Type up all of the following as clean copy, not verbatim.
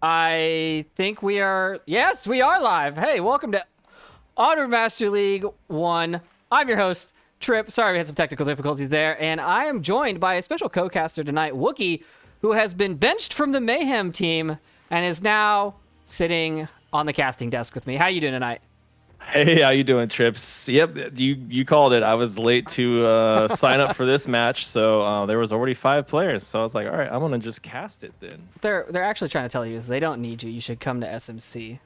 I think we are. Yes, we are live. Hey, welcome to Onward Master League 1. I'm your host, Trip. Sorry we had some technical difficulties there. And I am joined by a special co-caster tonight, Wookie, who has been benched from the Mayhem team and is now sitting on the casting desk with me. How you doing tonight? Hey, how you doing, Trips? Yep, you called it. I was late to sign up for this match, so there was already 5 players. So I was like, all right, I'm gonna just cast it then. They're actually trying to tell you is they don't need you. You should come to SMC.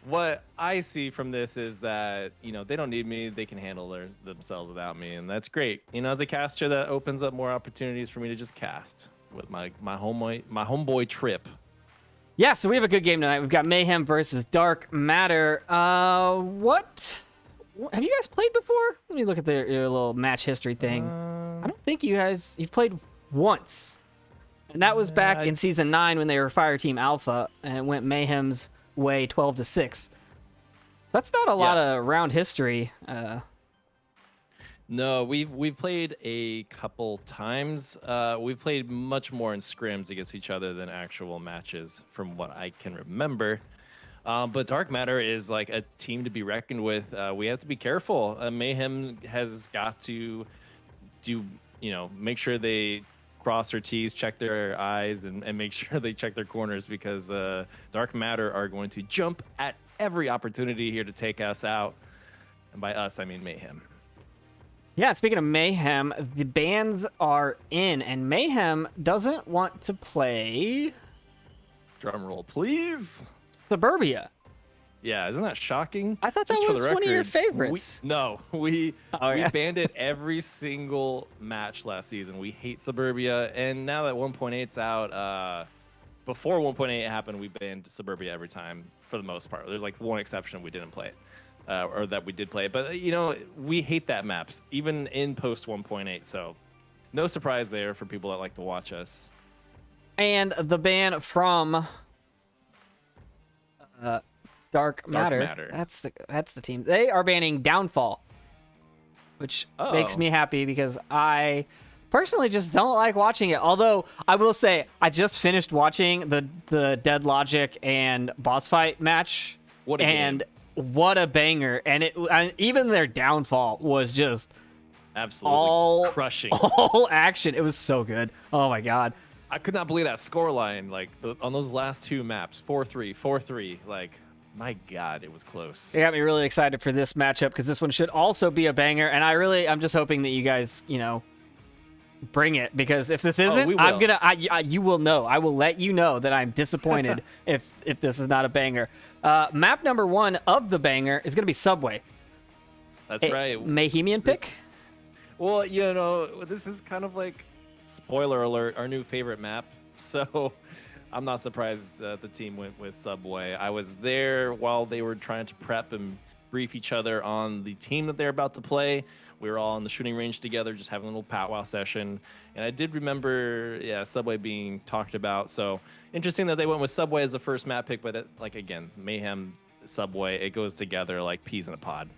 What I see from this is that they don't need me. They can handle themselves without me, and that's great. As a caster, that opens up more opportunities for me to just cast with my homeboy Trip. Yeah, so we have a good game tonight. We've got Mayhem versus Dark Matter. What have you guys played before? Let me look at your little match history thing. I don't think you've played once, and that was back in season 9 when they were Fire Team Alpha, and it went Mayhem's way 12-6. So that's not a lot of round history. No, we've played a couple times. We've played much more in scrims against each other than actual matches, from what I can remember. But Dark Matter is like a team to be reckoned with. We have to be careful. Mayhem has got to make sure they cross their T's, check their I's, and make sure they check their corners, because Dark Matter are going to jump at every opportunity here to take us out. And by us, I mean Mayhem. Yeah, speaking of Mayhem, the bans are in, and Mayhem doesn't want to play... Drum roll, please. Suburbia. Yeah, isn't that shocking? I thought that was one of your favorites. We banned it every single match last season. We hate Suburbia, and now that 1.8's out, before 1.8 happened, we banned Suburbia every time for the most part. There's like one exception we didn't play it. Or that we did play it. But, we hate that maps, even in post 1.8. So no surprise there for people that like to watch us. And the ban from Dark Matter. That's the team. They are banning Downfall, which makes me happy because I personally just don't like watching it. Although I will say I just finished watching the Dead Logic and boss fight match. What a game. What a banger. And even their Downfall was just absolutely crushing. All action. It was so good. Oh my god. I could not believe that scoreline, like on those last 2 maps, 4-3, 4-3. Like, my god, it was close. It got me really excited for this matchup because this one should also be a banger. And I'm just hoping that you guys, bring it, because if this isn't, you will know. I will let you know that I'm disappointed if this is not a banger. Map number 1 of the banger is going to be Subway. That's right. Mayhemian pick? Well, this is kind of like, spoiler alert, our new favorite map. So I'm not surprised the team went with Subway. I was there while they were trying to prep and brief each other on the team that they're about to play. We were all in the shooting range together, just having a little powwow session. And I did remember, Subway being talked about. So interesting that they went with Subway as the first map pick, but again, Mayhem, Subway, it goes together like peas in a pod.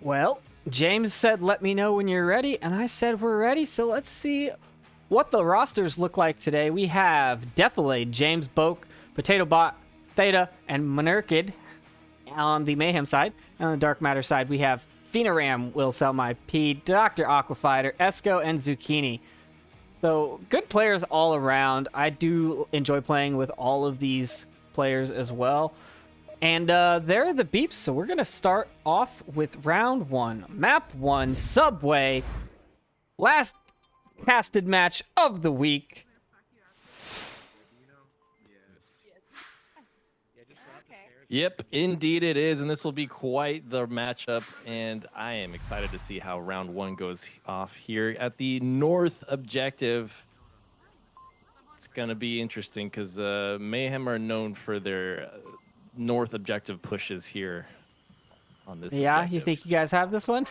Well, James said, let me know when you're ready. And I said, we're ready. So let's see what the rosters look like today. We have Defilade, James Boak, Potato Bot, Theta, and Monarchid on the Mayhem side. On the Dark Matter side, we have Phenoram, Will Sell My P, Dr. Aquafighter, Esco, and Zucchini. So good players all around. I do enjoy playing with all of these players as well. And there are the beeps, so we're going to start off with round 1. Map 1, Subway. Last casted match of the week. Yep, indeed it is, and this will be quite the matchup, and I am excited to see how round 1 goes off here at the North Objective. It's going to be interesting because Mayhem are known for their North Objective pushes here on this objective. You think you guys have this one?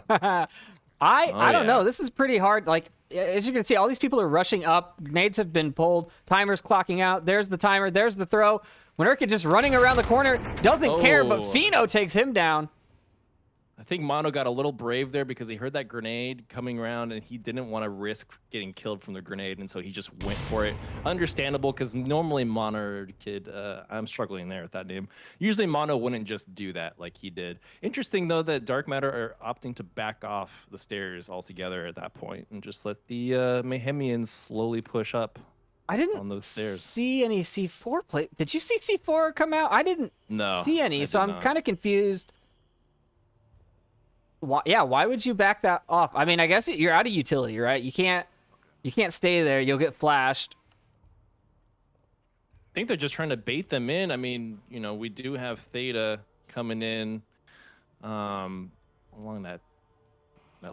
I don't know. This is pretty hard. Like, as you can see, all these people are rushing up. Grenades have been pulled. Timer's clocking out. There's the timer. There's the throw. Monarchid just running around the corner. Doesn't care, but Pheno takes him down. I think Mono got a little brave there because he heard that grenade coming around and he didn't want to risk getting killed from the grenade, and so he just went for it. Understandable, because normally Mono Kid, I'm struggling there with that name. Usually Mono wouldn't just do that like he did. Interesting though that Dark Matter are opting to back off the stairs altogether at that point and just let the Mayhemians slowly push up. I didn't on those stairs. see any C4 play. Did you see C4 come out? I didn't see any, so I'm kind of confused. Why would you back that off? I mean, I guess you're out of utility, right? You can't stay there. You'll get flashed. I think they're just trying to bait them in. I mean, you know, we do have Theta coming in along that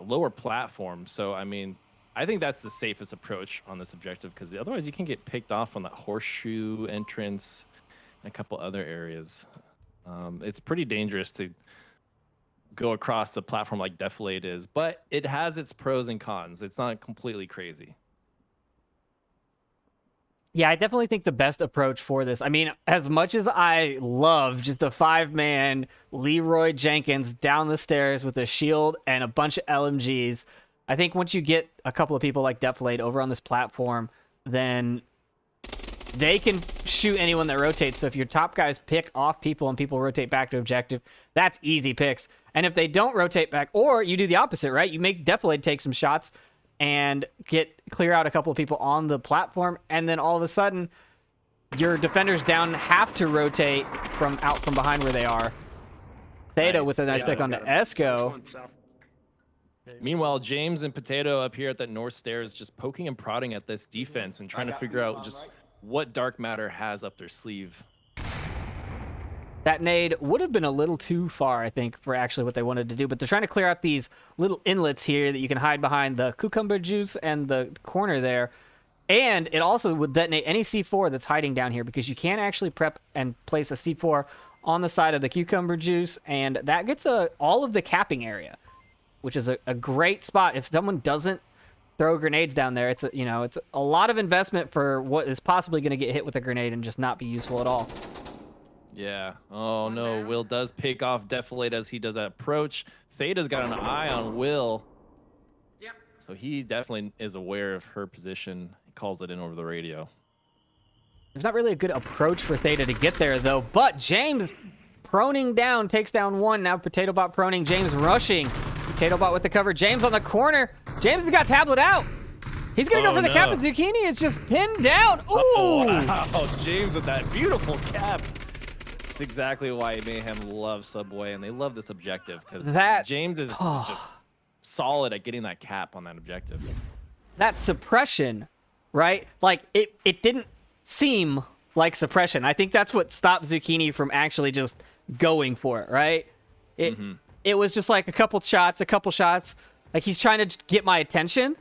lower platform. So, I mean, I think that's the safest approach on this objective, because otherwise you can get picked off on that horseshoe entrance and a couple other areas. It's pretty dangerous to go across the platform like Defilade is, but it has its pros and cons. It's not completely crazy. Yeah, I definitely think the best approach for this, I mean, as much as I love just a 5-man Leroy Jenkins down the stairs with a shield and a bunch of LMGs, I think once you get a couple of people like Defilade over on this platform, then they can shoot anyone that rotates. So if your top guys pick off people and people rotate back to objective, that's easy picks. And if they don't rotate back, or you do the opposite, right? You make Defilade take some shots and clear out a couple of people on the platform, and then all of a sudden your defenders down have to rotate from behind where they are. Theta with a nice pick onto Esco. Meanwhile, James and Potato up here at that north stairs just poking and prodding at this defense and trying to figure out just what Dark Matter has up their sleeve. That nade would have been a little too far, I think, for actually what they wanted to do. But they're trying to clear out these little inlets here that you can hide behind the cucumber juice and the corner there. And it also would detonate any C4 that's hiding down here, because you can actually prep and place a C4 on the side of the cucumber juice. And that gets all of the capping area, which is a great spot. If someone doesn't throw grenades down there, it's a lot of investment for what is possibly going to get hit with a grenade and just not be useful at all. Yeah. Oh no, Will does pick off Defilade as he does that approach. Theta's got an eye on Will. Yep. So he definitely is aware of her position. He calls it in over the radio. There's not really a good approach for Theta to get there, though. But James proning down, takes down one. Now Potato Bot proning, James rushing. Potato Bot with the cover. James on the corner. James has got Tablet out. He's going to go for the cap, and Zucchini is just pinned down. Ooh! Wow, James with that beautiful cap. That's exactly why Mayhem loves Subway, and they love this objective, because James is just solid at getting that cap on that objective. That suppression, right? Like, it didn't seem like suppression. I think that's what stopped Zucchini from actually just going for it, right? It was just like a couple shots. Like, he's trying to get my attention,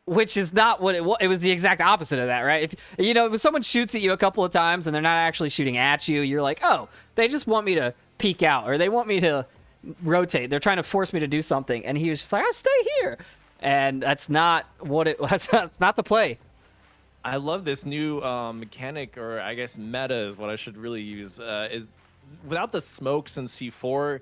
which is not what it was. It was the exact opposite of that, right? If when someone shoots at you a couple of times and they're not actually shooting at you, you're like, oh, they just want me to peek out, or they want me to rotate. They're trying to force me to do something. And he was just like, I'll stay here. And that's not what it was. That's not the play. I love this new mechanic, or I guess meta is what I should really use. Without the smokes and C4,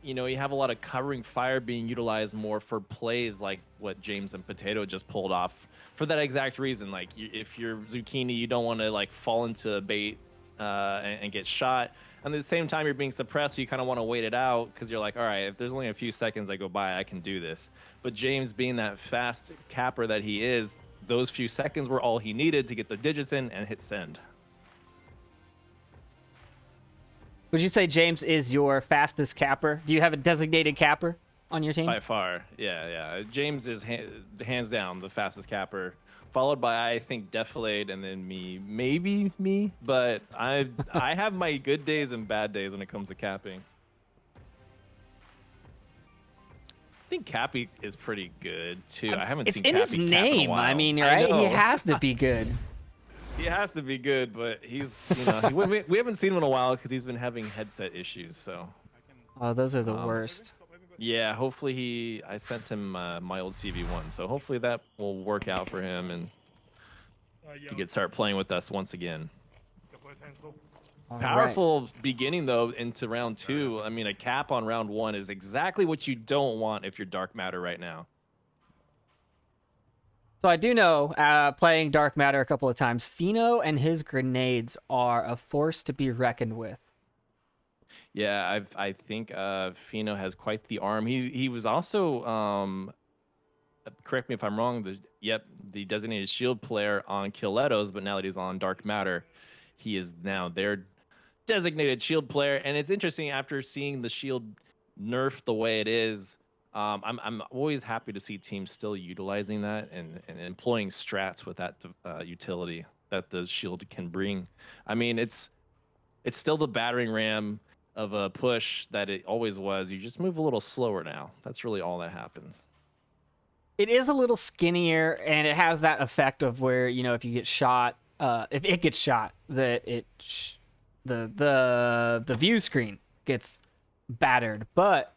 you have a lot of covering fire being utilized more for plays like what James and Potato just pulled off, for that exact reason. Like, if you're Zucchini, you don't want to like fall into a bait and get shot. And at the same time, you're being suppressed, so you kind of want to wait it out, because you're like, all right, if there's only a few seconds that go by, I can do this. But James, being that fast capper that he is, those few seconds were all he needed to get the digits in and hit send. Would you say James is your fastest capper? Do you have a designated capper on your team? By far, yeah. James is hands down the fastest capper, followed by, I think, Defilade, and then maybe me. But I have my good days and bad days when it comes to capping. I think Cappy is pretty good too. I haven't seen Cappy cap in a while. It's in his name. I mean, right? He has to be good. He has to be good, but he's, we haven't seen him in a while because he's been having headset issues. So. Oh, those are the worst. Yeah, hopefully I sent him my old CV1, so hopefully that will work out for him and he can start playing with us once again. All right. Powerful beginning though into round 2. I mean, a cap on round 1 is exactly what you don't want if you're Dark Matter right now. So I do know, playing Dark Matter a couple of times, Fino and his grenades are a force to be reckoned with. Yeah, I think Fino has quite the arm. He was also correct me if I'm wrong, the designated shield player on Killetos, but now that he's on Dark Matter, he is now their designated shield player. And it's interesting after seeing the shield nerfed the way it is. I'm always happy to see teams still utilizing that and employing strats with that utility that the shield can bring. I mean, it's still the battering ram of a push that it always was. You just move a little slower now. That's really all that happens. It is a little skinnier, and it has that effect of where, you know, if you get shot, if it gets shot, that the view screen gets battered. But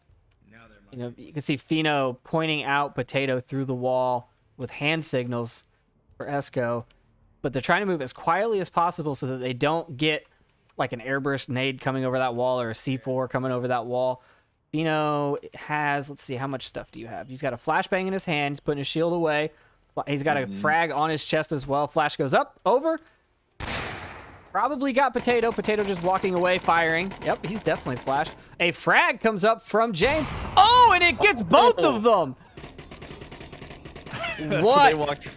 you know, you can see Fino pointing out Potato through the wall with hand signals for Esco, but they're trying to move as quietly as possible so that they don't get like an airburst nade coming over that wall or a C4 coming over that wall. Fino has, let's see, how much stuff do you have? He's got a flashbang in his hand. He's putting his shield away. He's got a frag on his chest as well. Flash goes up, over. Probably got Potato. Potato just walking away, firing. Yep, he's definitely flashed. A frag comes up from James. Oh, and it gets both of them. What? They walked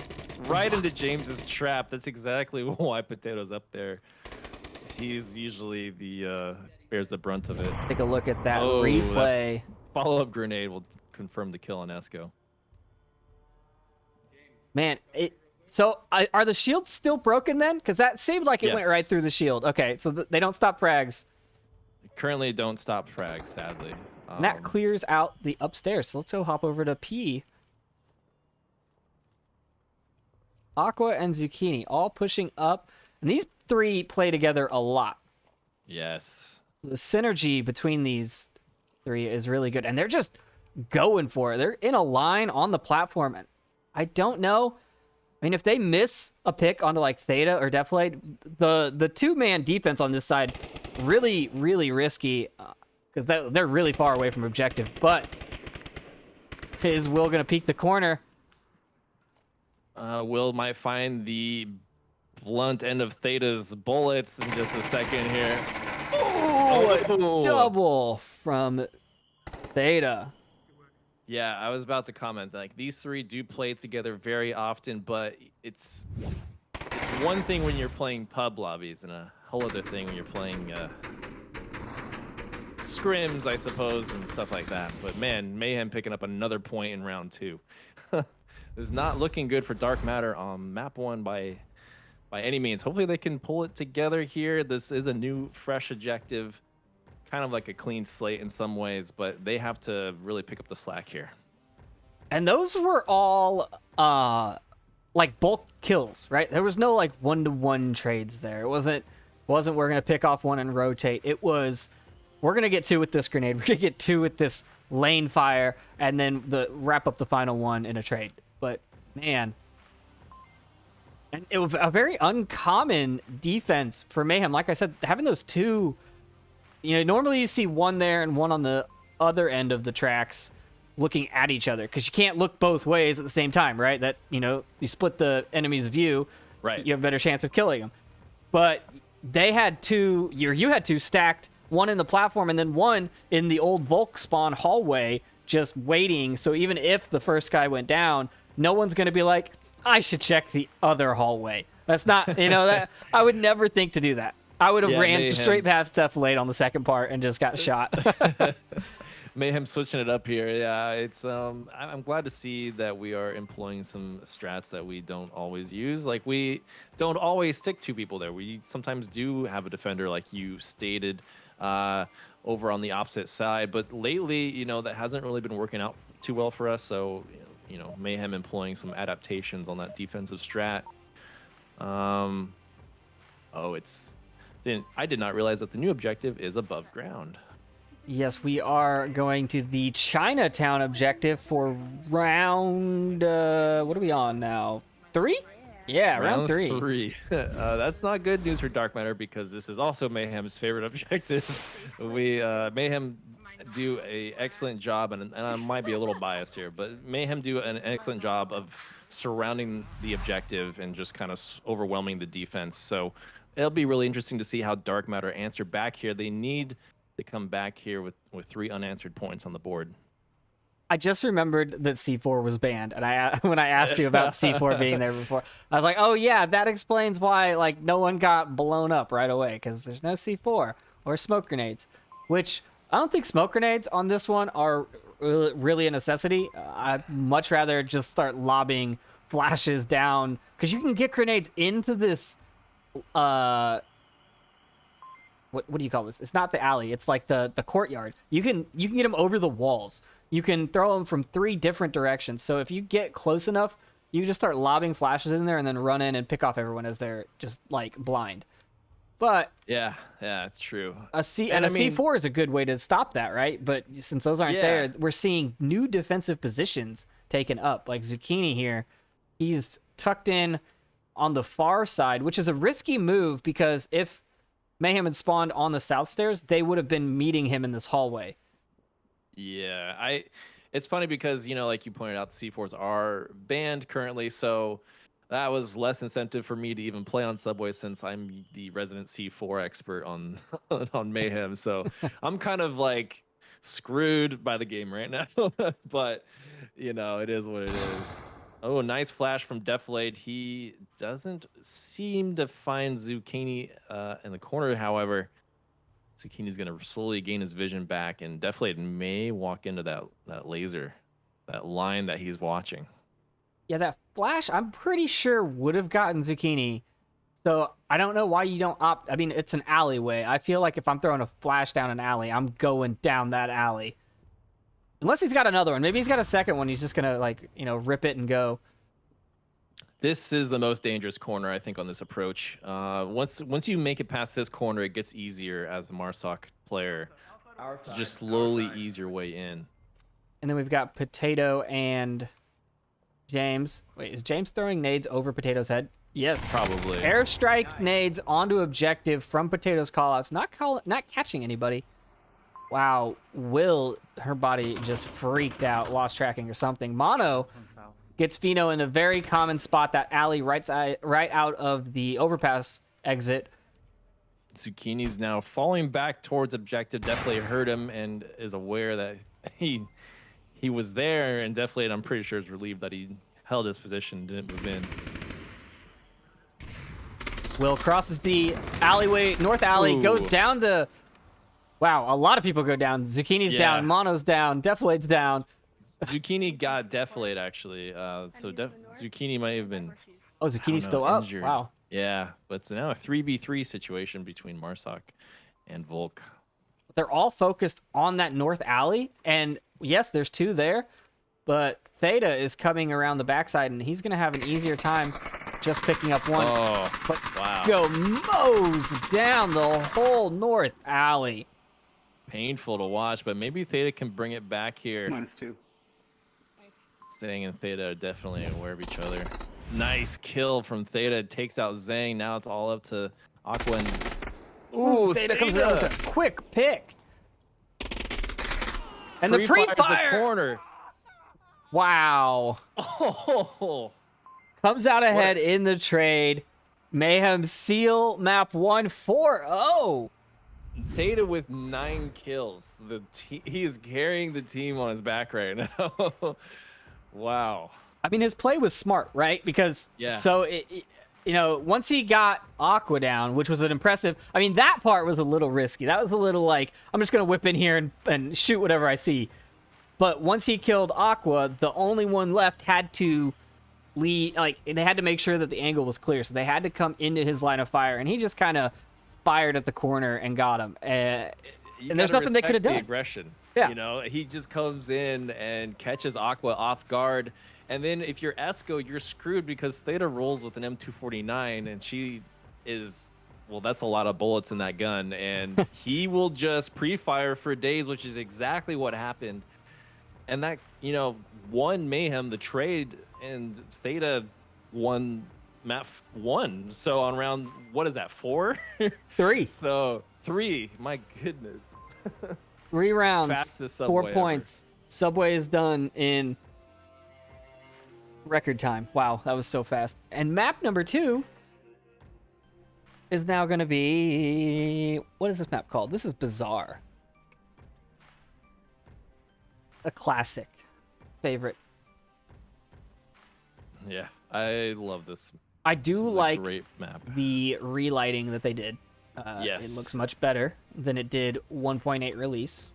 right into James's trap. That's exactly why Potato's up there. He's usually the bears the brunt of it. Take a look at that replay. Follow-up grenade will confirm the kill on Esco. Man, so are the shields still broken then? Because that seemed like it went right through the shield. Okay, so they don't stop frags. Currently don't stop frags, sadly. And that clears out the upstairs. So let's go hop over to P. Aqua and Zucchini all pushing up. And these three play together a lot. Yes. The synergy between these three is really good. And they're just going for it. They're in a line on the platform. And I don't know. I mean, if they miss a pick onto like Theta or Deflate, the two-man defense on this side, really, really risky. Because they're really far away from objective. But is Will going to peek the corner? Will might find the blunt end of Theta's bullets in just a second here. Oh, a double from Theta. Yeah, I was about to comment, like, these three do play together very often, but it's one thing when you're playing pub lobbies and a whole other thing when you're playing scrims, I suppose, and stuff like that. But man, Mayhem picking up another point in round 2. Is not looking good for Dark Matter on map 1 by any means. Hopefully they can pull it together here. This is a new, fresh objective, kind of like a clean slate in some ways, but they have to really pick up the slack here. And those were all like bulk kills, right? There was no like one-to-one trades there. It wasn't we're gonna pick off one and rotate. It was we're gonna get 2 with this grenade. We're gonna get 2 with this lane fire, and then wrap up the final one in a trade. But man, and it was a very uncommon defense for Mayhem. Like I said, having those 2, you know, normally you see one there and one on the other end of the tracks looking at each other, because you can't look both ways at the same time, right? That, you know, you split the enemy's view, right? You have a better chance of killing them. But they had 2, you had 2 stacked, one in the platform and then one in the old Volk spawn hallway, just waiting. So even if the first guy went down, no one's going to be like, I should check the other hallway. That's not, you know, that I would never think to do that. I would have ran straight past Deflate on the second part and just got shot. Mayhem switching it up here. Yeah, it's I'm glad to see that we are employing some strats that we don't always use. Like, we don't always stick 2 people there. We sometimes do have a defender, like you stated, over on the opposite side. But lately, you know, that hasn't really been working out too well for us. So, you know, Mayhem employing some adaptations on that defensive strat. I did not realize that the new objective is above ground. Yes, we are going to the Chinatown objective for round, what are we on now? 3? Yeah, round Round three. three. That's not good news for Dark Matter because this is also Mayhem's favorite objective. We Mayhem do a excellent job, and I might be a little biased here, but Mayhem do an excellent job of surrounding the objective and just kind of overwhelming the defense. So it'll be really interesting to see how Dark Matter answer back here. They need to come back here with 3 unanswered points on the board. I just remembered that C4 was banned, and when I asked you about C4 being there before, I was like, "Oh yeah, that explains why like no one got blown up right away because there's no C4 or smoke grenades." Which I don't think smoke grenades on this one are really a necessity. I'd much rather just start lobbing flashes down because you can get grenades into this. What do you call this? It's not the alley. It's like the courtyard. You can get them over the walls. You can throw them from 3 different directions. So if you get close enough, you can just start lobbing flashes in there and then run in and pick off everyone as they're just like blind. But yeah, it's true. A C4 is a good way to stop that, right? But since those aren't there, we're seeing new defensive positions taken up. Like Zucchini here, he's tucked in on the far side, which is a risky move because if Mayhem had spawned on the south stairs, they would have been meeting him in this hallway. Yeah, it's funny because, you know, like you pointed out, the C4s are banned currently, so that was less incentive for me to even play on Subway since I'm the resident C4 expert on on Mayhem. So I'm kind of like screwed by the game right now. But, you know, it is what it is. Oh, nice flash from Deflade. He doesn't seem to find Zucchini in the corner, however. Zucchini's going to slowly gain his vision back, and Deflade may walk into that laser, that line that he's watching. Yeah, that flash, I'm pretty sure would have gotten Zucchini. So I don't know why you don't opt. I mean, it's an alleyway. I feel like if I'm throwing a flash down an alley, I'm going down that alley. Unless he's got another one. Maybe he's got a second one. He's just going to, like, you know, rip it and go. This is the most dangerous corner, I think, on this approach. Once you make it past this corner, it gets easier as a Marsoc player to just slowly ease your way in. And then we've got Potato and James. Wait, is James throwing nades over Potato's head? Yes. Probably. Airstrike nades onto objective from Potato's callouts. Not catching anybody. Wow. Will, her body just freaked out, lost tracking or something. Mono gets Fino in a very common spot, that alley right out of the overpass exit. Zucchini's now falling back towards objective. Definitely heard him and is aware that he was there, and definitely, I'm pretty sure, is relieved that he held his position, didn't move in. Will crosses the alleyway, north alley, goes down to... Wow, a lot of people go down. Zucchini's down, Mono's down, Deflade's down. Zucchini got Deflate, actually. So Zucchini might have been... Oh, Zucchini's still up? Injured. Wow. Yeah, but it's now a 3v3 situation between Marsoc and Volk. They're all focused on that north alley, and yes, there's 2 there, but Theta is coming around the backside, and he's going to have an easier time just picking up one. Oh, but wow. Go mows down the whole north alley. Painful to watch, but maybe Theta can bring it back here. -2. Staying and Theta are definitely aware of each other. Nice kill from Theta. Takes out Zhang. Now it's all up to Aqua and... Ooh, Theta comes around with a quick pick. And the pre-fire! The corner. Wow. Oh. Comes out ahead in the trade. Mayhem seal map 1-4-0. Theta with 9 kills. He is carrying the team on his back right now. Wow. I mean, his play was smart, right? Because you know, once he got Aqua down, which was an impressive... I mean, that part was a little risky. That was a little like, I'm just going to whip in here and shoot whatever I see. But once he killed Aqua, the only one left had to lead... Like, they had to make sure that the angle was clear. So they had to come into his line of fire. And he just kind of fired at the corner and got him. And there's nothing they could have done. The aggression. Yeah. You know, he just comes in and catches Aqua off guard. And then if you're Esco, you're screwed because Theta rolls with an M249, and she is, well, that's a lot of bullets in that gun. And he will just pre-fire for days, which is exactly what happened. And that, you know, won Mayhem the trade, and Theta won map 1. So on round, what is that, 4? 3. So 3. My goodness. 3 rounds, Fastest 4 Subway points. Subway is done in record time. Wow, that was so fast. And map number 2 is now going to be... What is this map called? This is Bizarre. A classic. Favorite. Yeah, I love this. I do This is a like great map. the relighting that they did. Yes. It looks much better than it did 1.8 release.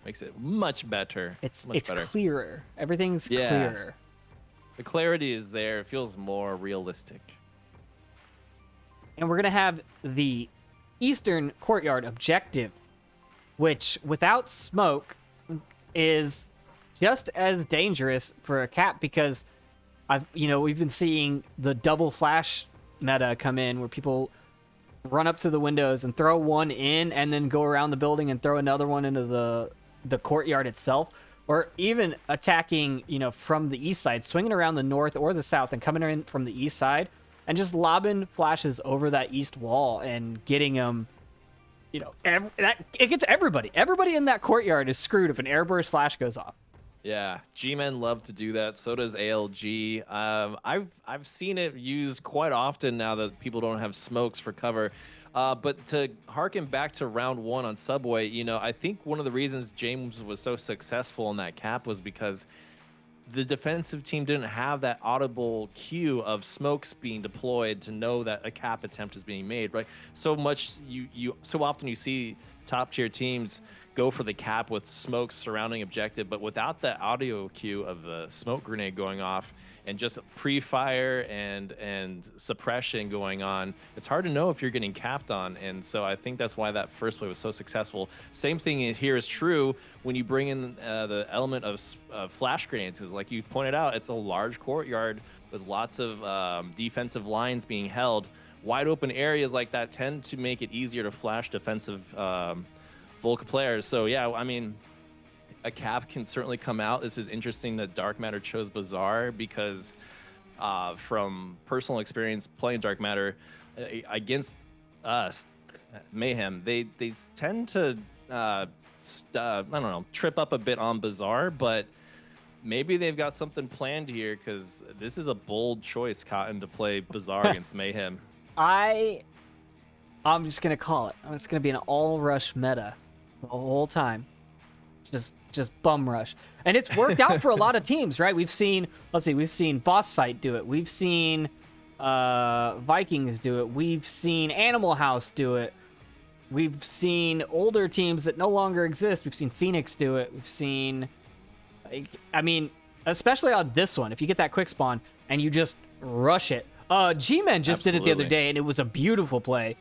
Makes it much better. It's better. clearer. Everything's clearer. The clarity is there. It feels more realistic. And we're going to have the Eastern Courtyard objective, which without smoke is just as dangerous for a cap because we've been seeing the double flash meta come in where people run up to the windows and throw one in and then go around the building and throw another one into the courtyard itself, or even attacking, from the east side, swinging around the north or the south and coming in from the east side and just lobbing flashes over that east wall and getting them, it gets everybody. Everybody in that courtyard is screwed if an airburst flash goes off. Yeah, G-Men love to do that. So does ALG. I've seen it used quite often now that people don't have smokes for cover. But to harken back to round 1 on Subway, I think one of the reasons James was so successful in that cap was because the defensive team didn't have that audible cue of smokes being deployed to know that a cap attempt is being made, right? So often you see top tier teams go for the cap with smokes surrounding objective, but without that audio cue of the smoke grenade going off and just pre-fire and suppression going on, it's hard to know if you're getting capped on. And so I think that's why that first play was so successful. Same thing here is true when you bring in the element of flash grenades, because like you pointed out, it's a large courtyard with lots of defensive lines being held. Wide open areas like that tend to make it easier to flash defensive Volk players. So yeah, I mean, a cap can certainly come out. This is interesting that Dark Matter chose Bizarre because from personal experience playing Dark Matter against us, Mayhem, they tend to I don't know, trip up a bit on Bizarre, but maybe they've got something planned here because this is a bold choice, Cotton, to play Bizarre against Mayhem. I'm just gonna call it. It's gonna be an all rush meta the whole time. Just bum rush. And it's worked out for a lot of teams, right? We've seen Boss Fight do it. We've seen Vikings do it. We've seen Animal House do it. We've seen older teams that no longer exist. We've seen Phoenix do it. We've seen, especially on this one, if you get that quick spawn and you just rush it. G-Men just did it the other day, and it was a beautiful play.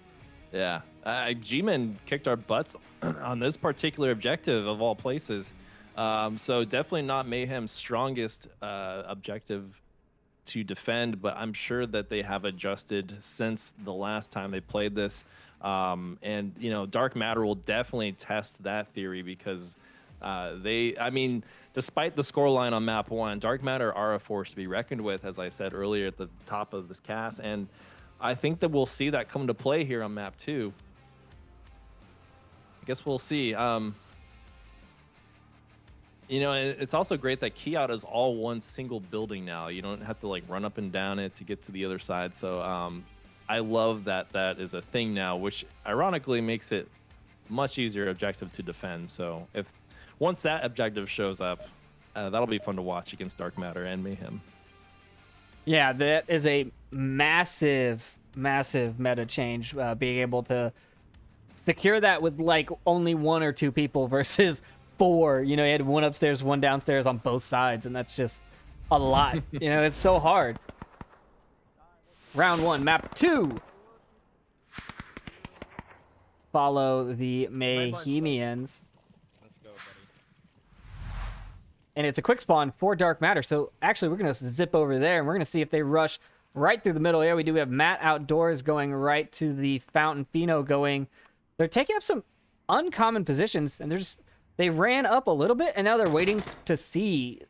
Yeah, G-Men kicked our butts on this particular objective of all places. So definitely not Mayhem's strongest objective to defend, but I'm sure that they have adjusted since the last time they played this. And, Dark Matter will definitely test that theory because despite the scoreline on map 1, Dark Matter are a force to be reckoned with, as I said earlier at the top of this cast. And I think that we'll see that come to play here on map 2. I guess we'll see. It's also great that Key Out is all one single building now. You don't have to run up and down it to get to the other side. So I love that is a thing now, which ironically makes it much easier objective to defend. So once that objective shows up, that'll be fun to watch against Dark Matter and Mayhem. Yeah, that is a massive meta change, being able to secure that with only 1 or 2 people versus 4. You had 1 upstairs, 1 downstairs on both sides, and that's just a lot. It's so hard. Round 1, map 2. Follow the Mayhemians. And it's a quick spawn for Dark Matter. So actually, we're going to zip over there, and we're going to see if they rush right through the middle area. We do have Matt Outdoors going right to the Fountain Pheno going. They're taking up some uncommon positions, and they ran up a little bit, and now they're waiting to see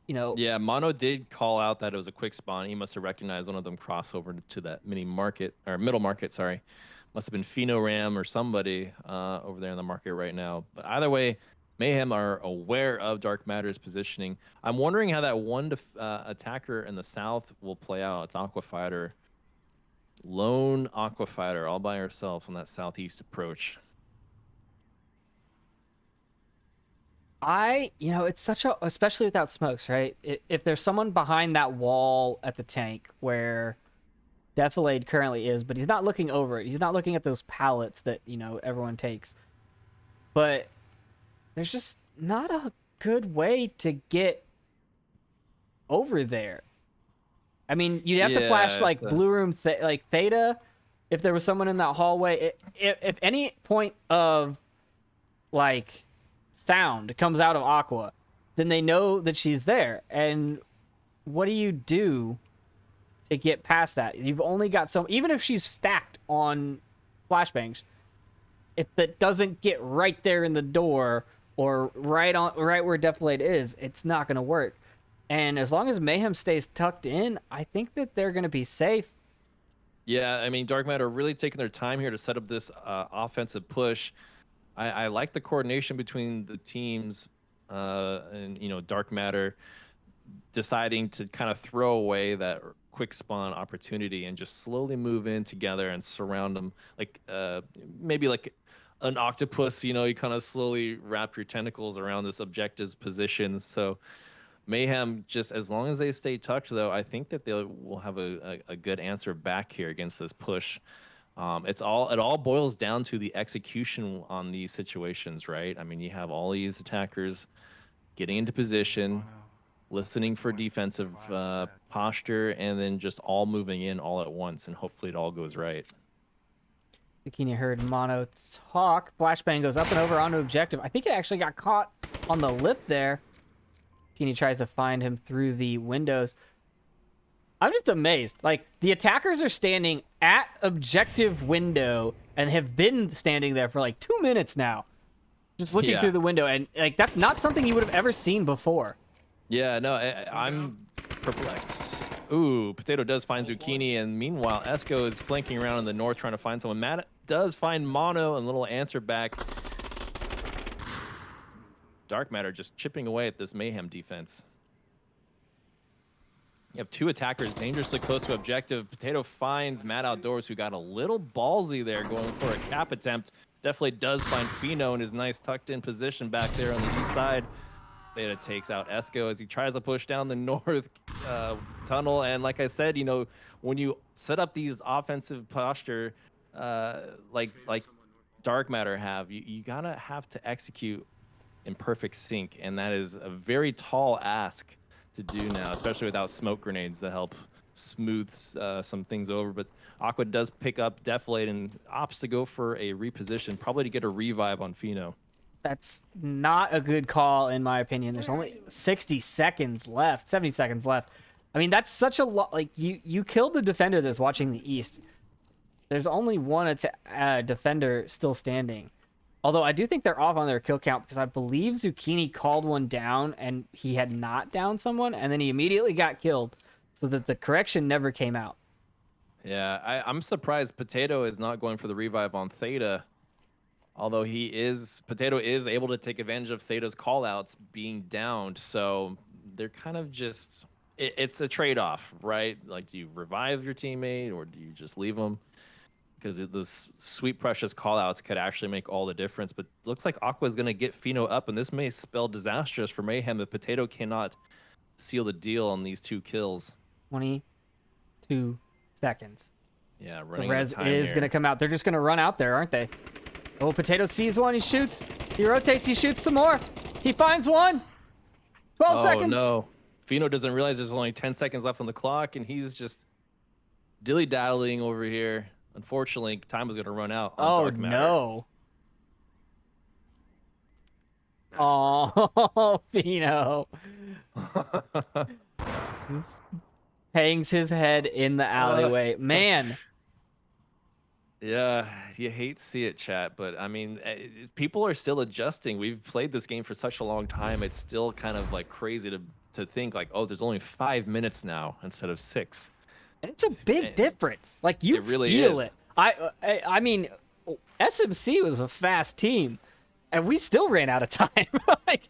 Yeah, Mono did call out that it was a quick spawn. He must have recognized one of them cross over to that mini market or middle market. Sorry, must have been Phenoram or somebody over there in the market right now. But either way, Mayhem are aware of Dark Matter's positioning. I'm wondering how that one attacker in the south will play out. It's Aqua Fighter, lone Aqua Fighter, all by herself on that southeast approach. It's such a, especially without smokes, right? If there's someone behind that wall at the tank where Defilade currently is, but he's not looking over it. He's not looking at those pallets that, everyone takes. But there's just not a good way to get over there. I mean, you'd have to flash like Blue Room, like Theta, if there was someone in that hallway. If any point of like sound comes out of Aqua, then they know that she's there. And what do you do to get past that? You've only got some, even if she's stacked on flashbangs, if that doesn't get right there in the door or right where Defilade is, it's not going to work. And as long as Mayhem stays tucked in, I think that they're going to be safe. Yeah, I mean, Dark Matter really taking their time here to set up this offensive push. I like the coordination between the teams, and Dark Matter deciding to kind of throw away that quick spawn opportunity and just slowly move in together and surround them like maybe like an octopus. You kind of slowly wrap your tentacles around this objective's position. So Mayhem, just as long as they stay tucked, though, I think that they will have a good answer back here against this push. It all boils down to the execution on these situations, right? I mean, you have all these attackers getting into position, listening for defensive posture, and then just all moving in all at once, and hopefully it all goes right. Bikini heard Mono talk. Flashbang goes up and over onto objective. I think it actually got caught on the lip there. Bikini tries to find him through the windows. I'm just amazed. Like, the attackers are standing at objective window and have been standing there for like 2 minutes now. Just looking through the window. And like, that's not something you would have ever seen before. Yeah, no, I'm perplexed. Ooh, Potato does find Zucchini, and meanwhile, Esco is flanking around in the north trying to find someone. Matt does find Mono, and a little answer back. Dark Matter just chipping away at this Mayhem defense. You have two attackers dangerously close to objective. Potato finds Mad Outdoors, who got a little ballsy there going for a cap attempt. Definitely does find Pheno in his nice tucked in position back there on the east side. Theta takes out Esco as he tries to push down the north tunnel. And like I said, when you set up these offensive posture, like Dark Matter have, you gotta have to execute in perfect sync, and that is a very tall ask to do now, especially without smoke grenades that help smooth some things over. But Aqua does pick up Defilade and opts to go for a reposition, probably to get a revive on Pheno. That's not a good call, in my opinion. There's only 60 seconds left, 70 seconds left. I mean, that's such a lot. Like, you killed the defender that's watching the east. There's only one defender still standing. Although I do think they're off on their kill count, because I believe Zucchini called one down and he had not downed someone, and then he immediately got killed, so that the correction never came out. Yeah, I'm surprised Potato is not going for the revive on Theta. Although Potato is able to take advantage of Theta's callouts being downed, so they're kind of just, it's a trade-off, right? Like, do you revive your teammate or do you just leave them? Because those sweet precious callouts could actually make all the difference. But looks like Aqua is going to get Pheno up, and this may spell disastrous for Mayhem if Potato cannot seal the deal on these 2 kills. 22 seconds. Yeah, running. The res is going to come out. They're just going to run out there, aren't they? Oh, Potato sees one. He shoots. He rotates. He shoots some more. He finds one. 12 seconds. Oh, no. Pheno doesn't realize there's only 10 seconds left on the clock, and he's just dilly-daddling over here. Unfortunately, time was going to run out on Dark Matter. No. Oh, Pheno. Hangs his head in the alleyway. Man. Yeah, you hate to see it, chat, but I mean, people are still adjusting. We've played this game for such a long time. It's still kind of like crazy to to think like, oh, there's only 5 minutes now instead of 6. And it's a big difference. Like, you really feel is. it. I mean, SMC was a fast team, and we still ran out of time. Like,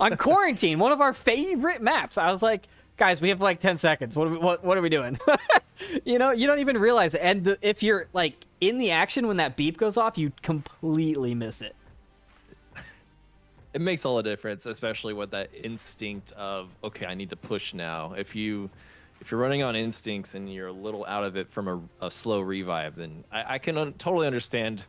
on Quarantine, one of our favorite maps, I was like, guys, we have like 10 seconds. What are we doing? You know, you don't even realize it. And if you're like in the action when that beep goes off, you completely miss it. It makes all the difference, especially with that instinct of, okay, I need to push now. If you're running on instincts and you're a little out of it from a slow revive, then I can totally understand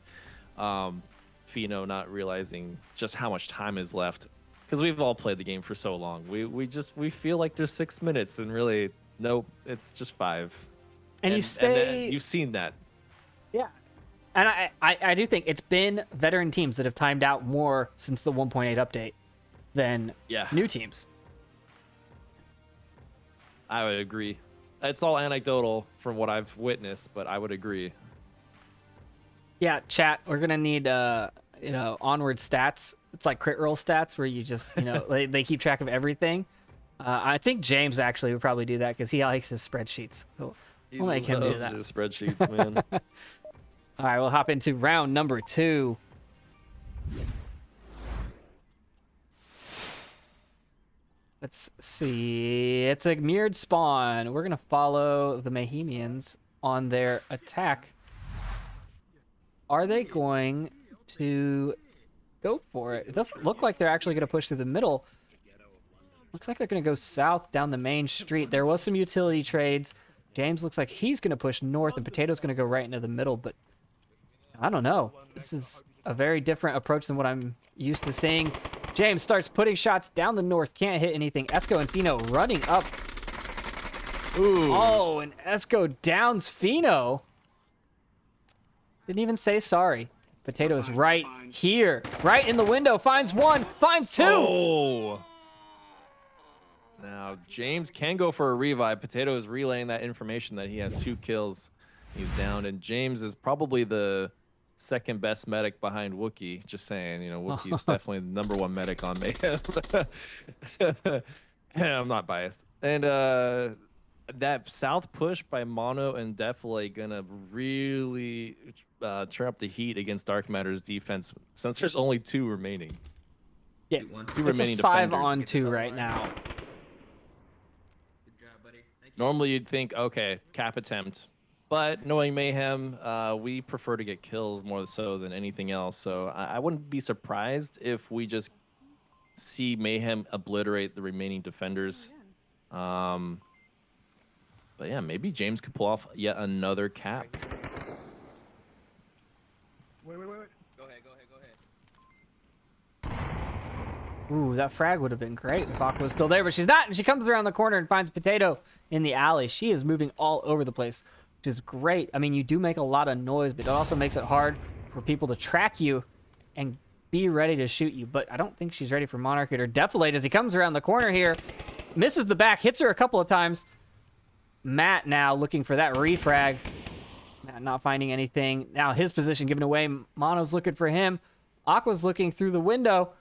Fino not realizing just how much time is left, because we've all played the game for so long. We feel like there's 6 minutes, and really, nope, it's just 5. And you stay. And you've seen that. Yeah. And I do think it's been veteran teams that have timed out more since the 1.8 update than new teams. I would agree. It's all anecdotal from what I've witnessed, but I would agree. Yeah, chat, we're going to need, Onward stats. It's like crit roll stats where you just, they keep track of everything. I think James actually would probably do that because he likes his spreadsheets. So we'll make him do that. His spreadsheets, man. All right, we'll hop into round number 2. Let's see. It's a mirrored spawn. We're going to follow the Mayhemians on their attack. Are they going to go for it? It doesn't look like they're actually going to push through the middle. Looks like they're going to go south down the main street. There was some utility trades. James looks like he's going to push north, and Potato's going to go right into the middle, but I don't know. This is a very different approach than what I'm used to seeing. James starts putting shots down the north. Can't hit anything. Esco and Fino running up. Ooh. Oh, and Esco downs Fino. Didn't even say sorry. Potato is right here. Right in the window. Finds one. Finds two. Oh. Now, James can go for a revive. Potato is relaying that information that he has 2 kills. He's down, and James is probably the second best medic behind Wookie. Just saying, Wookie's definitely the #1 medic on Mayhem. I'm not biased. And that south push by Mono and Deflate gonna really turn up the heat against Dark Matter's defense, since there's only 2 remaining. Yeah, it's a 5-on-2 right now. Normally you'd think, okay, cap attempt. But knowing Mayhem, we prefer to get kills more so than anything else. So I wouldn't be surprised if we just see Mayhem obliterate the remaining defenders. But yeah, maybe James could pull off yet another cap. Wait. Go ahead. Ooh, that frag would have been great if Aqua was still there, but she's not. And she comes around the corner and finds Potato in the alley. She is moving all over the place, which is great. I mean, you do make a lot of noise, but it also makes it hard for people to track you and be ready to shoot you. But I don't think she's ready for Monarch or Defilate as he comes around the corner here. Misses the back, hits her a couple of times. Matt now looking for that refrag. Matt not finding anything. Now his position given away. Mono's looking for him. Aqua's looking through the window.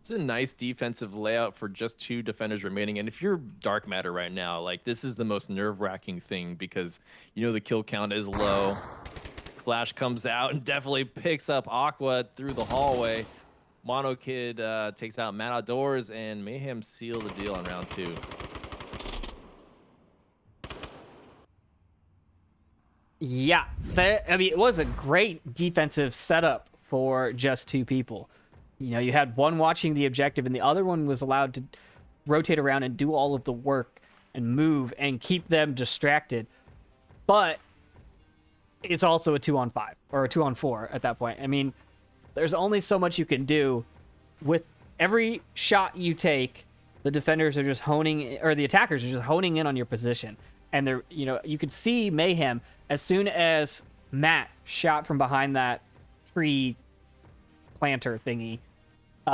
It's a nice defensive layout for just 2 defenders remaining. And if you're Dark Matter right now, like, this is the most nerve-wracking thing because the kill count is low. Flash comes out and definitely picks up Aqua through the hallway. Mono Kid takes out Matt Outdoors, and Mayhem seal the deal on round 2. Yeah, it was a great defensive setup for just 2 people. You had one watching the objective, and the other one was allowed to rotate around and do all of the work and move and keep them distracted. But it's also a 2-on-5 or a 2-on-4 at that point. I mean, there's only so much you can do. With every shot you take, the defenders are just the attackers are just honing in on your position. And they're, you could see Mayhem as soon as Matt shot from behind that tree planter thingy. 2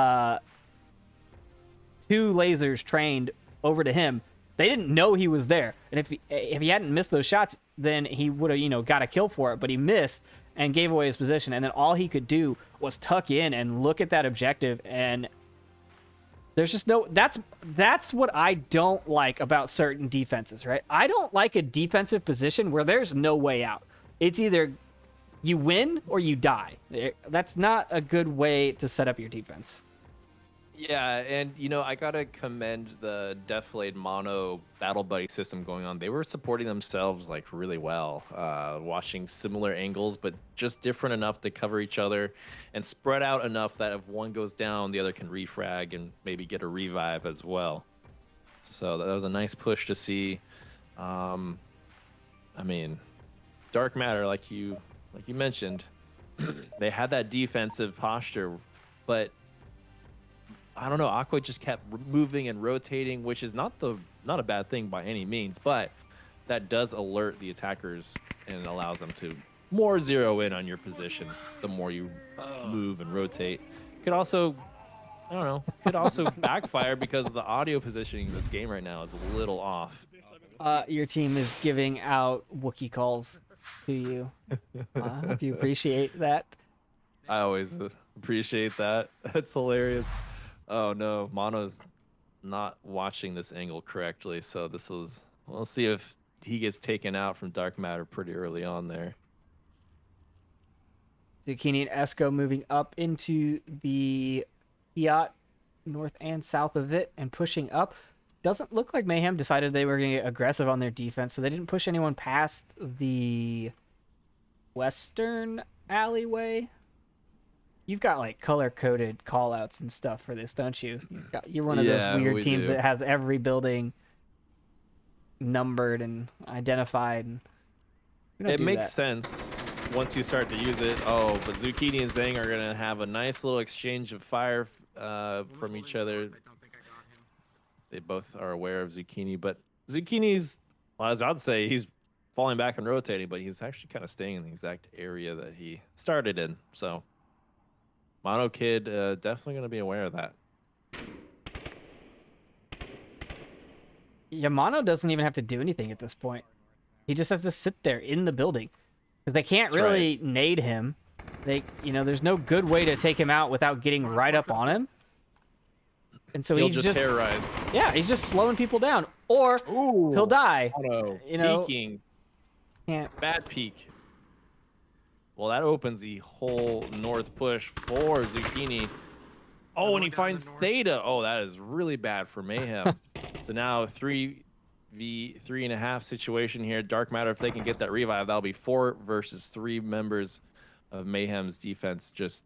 lasers trained over to him. They didn't know he was there, and if he hadn't missed those shots, then he would have got a kill for it. But he missed and gave away his position, and then all he could do was tuck in and look at that objective and There's just no. That's what I don't like about certain defenses, right? I don't like a defensive position where there's no way out. It's either you win or you die. That's not a good way to set up your defense. Yeah, and I gotta commend the Deflade Mono Battle Buddy system going on. They were supporting themselves like really well, watching similar angles, but just different enough to cover each other and spread out enough that if one goes down, the other can refrag and maybe get a revive as well. So that was a nice push to see. I mean, Dark Matter, like you mentioned, they had that defensive posture, but I don't know. Aqua just kept moving and rotating, which is not a bad thing by any means, but that does alert the attackers and allows them to more zero in on your position the more you move and rotate. Could also, I don't know, backfire because the audio positioning in this game right now is a little off. Your team is giving out Wookie calls to you. Hope you appreciate that. I always appreciate that. That's hilarious. Oh no, Mono's not watching this angle correctly, so we'll see if he gets taken out from Dark Matter pretty early on there. Zucchini and Esco moving up into the Fiat, north and south of it, and pushing up. Doesn't look like Mayhem decided they were going to get aggressive on their defense, so they didn't push anyone past the western alleyway. You've got like color-coded call-outs and stuff for this, don't you? You're one of those weird teams that has every building numbered and identified. And it makes sense once you start to use it. Oh, but Zucchini and Zhang are going to have a nice little exchange of fire from each other. They both are aware of Zucchini, but Zucchini's, well, as I'd say, he's falling back and rotating, but he's actually kind of staying in the exact area that he started in, so... Mono Kid definitely going to be aware of that. Yeah, Mono doesn't even have to do anything at this point. He just has to sit there in the building because they can't really nade him. There's no good way to take him out without getting right up on him. And so he's just terrorize. Yeah, he's just slowing people down, or he'll die. Mono, peeking. Can't. Bad peek. Well, that opens the whole north push for Zucchini. Oh, and he finds Theta. Oh, that is really bad for Mayhem. So now 3v3.5 situation here. Dark Matter, if they can get that revive, that'll be 4 versus 3 members of Mayhem's defense just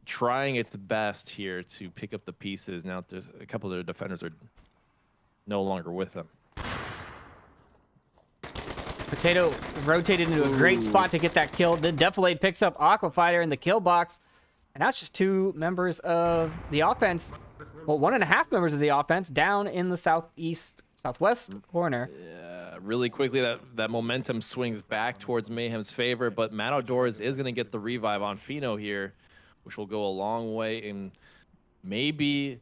trying its best here to pick up the pieces. Now there's a couple of their defenders are no longer with them. Potato rotated into a great spot to get that kill. Then Defilade picks up Aquafighter in the kill box. And now it's just 2 members of the offense. Well, 1.5 members of the offense down in the southwest corner. Yeah, really quickly that momentum swings back towards Mayhem's favor, but Matt Outdoors is going to get the revive on Fino here, which will go a long way in maybe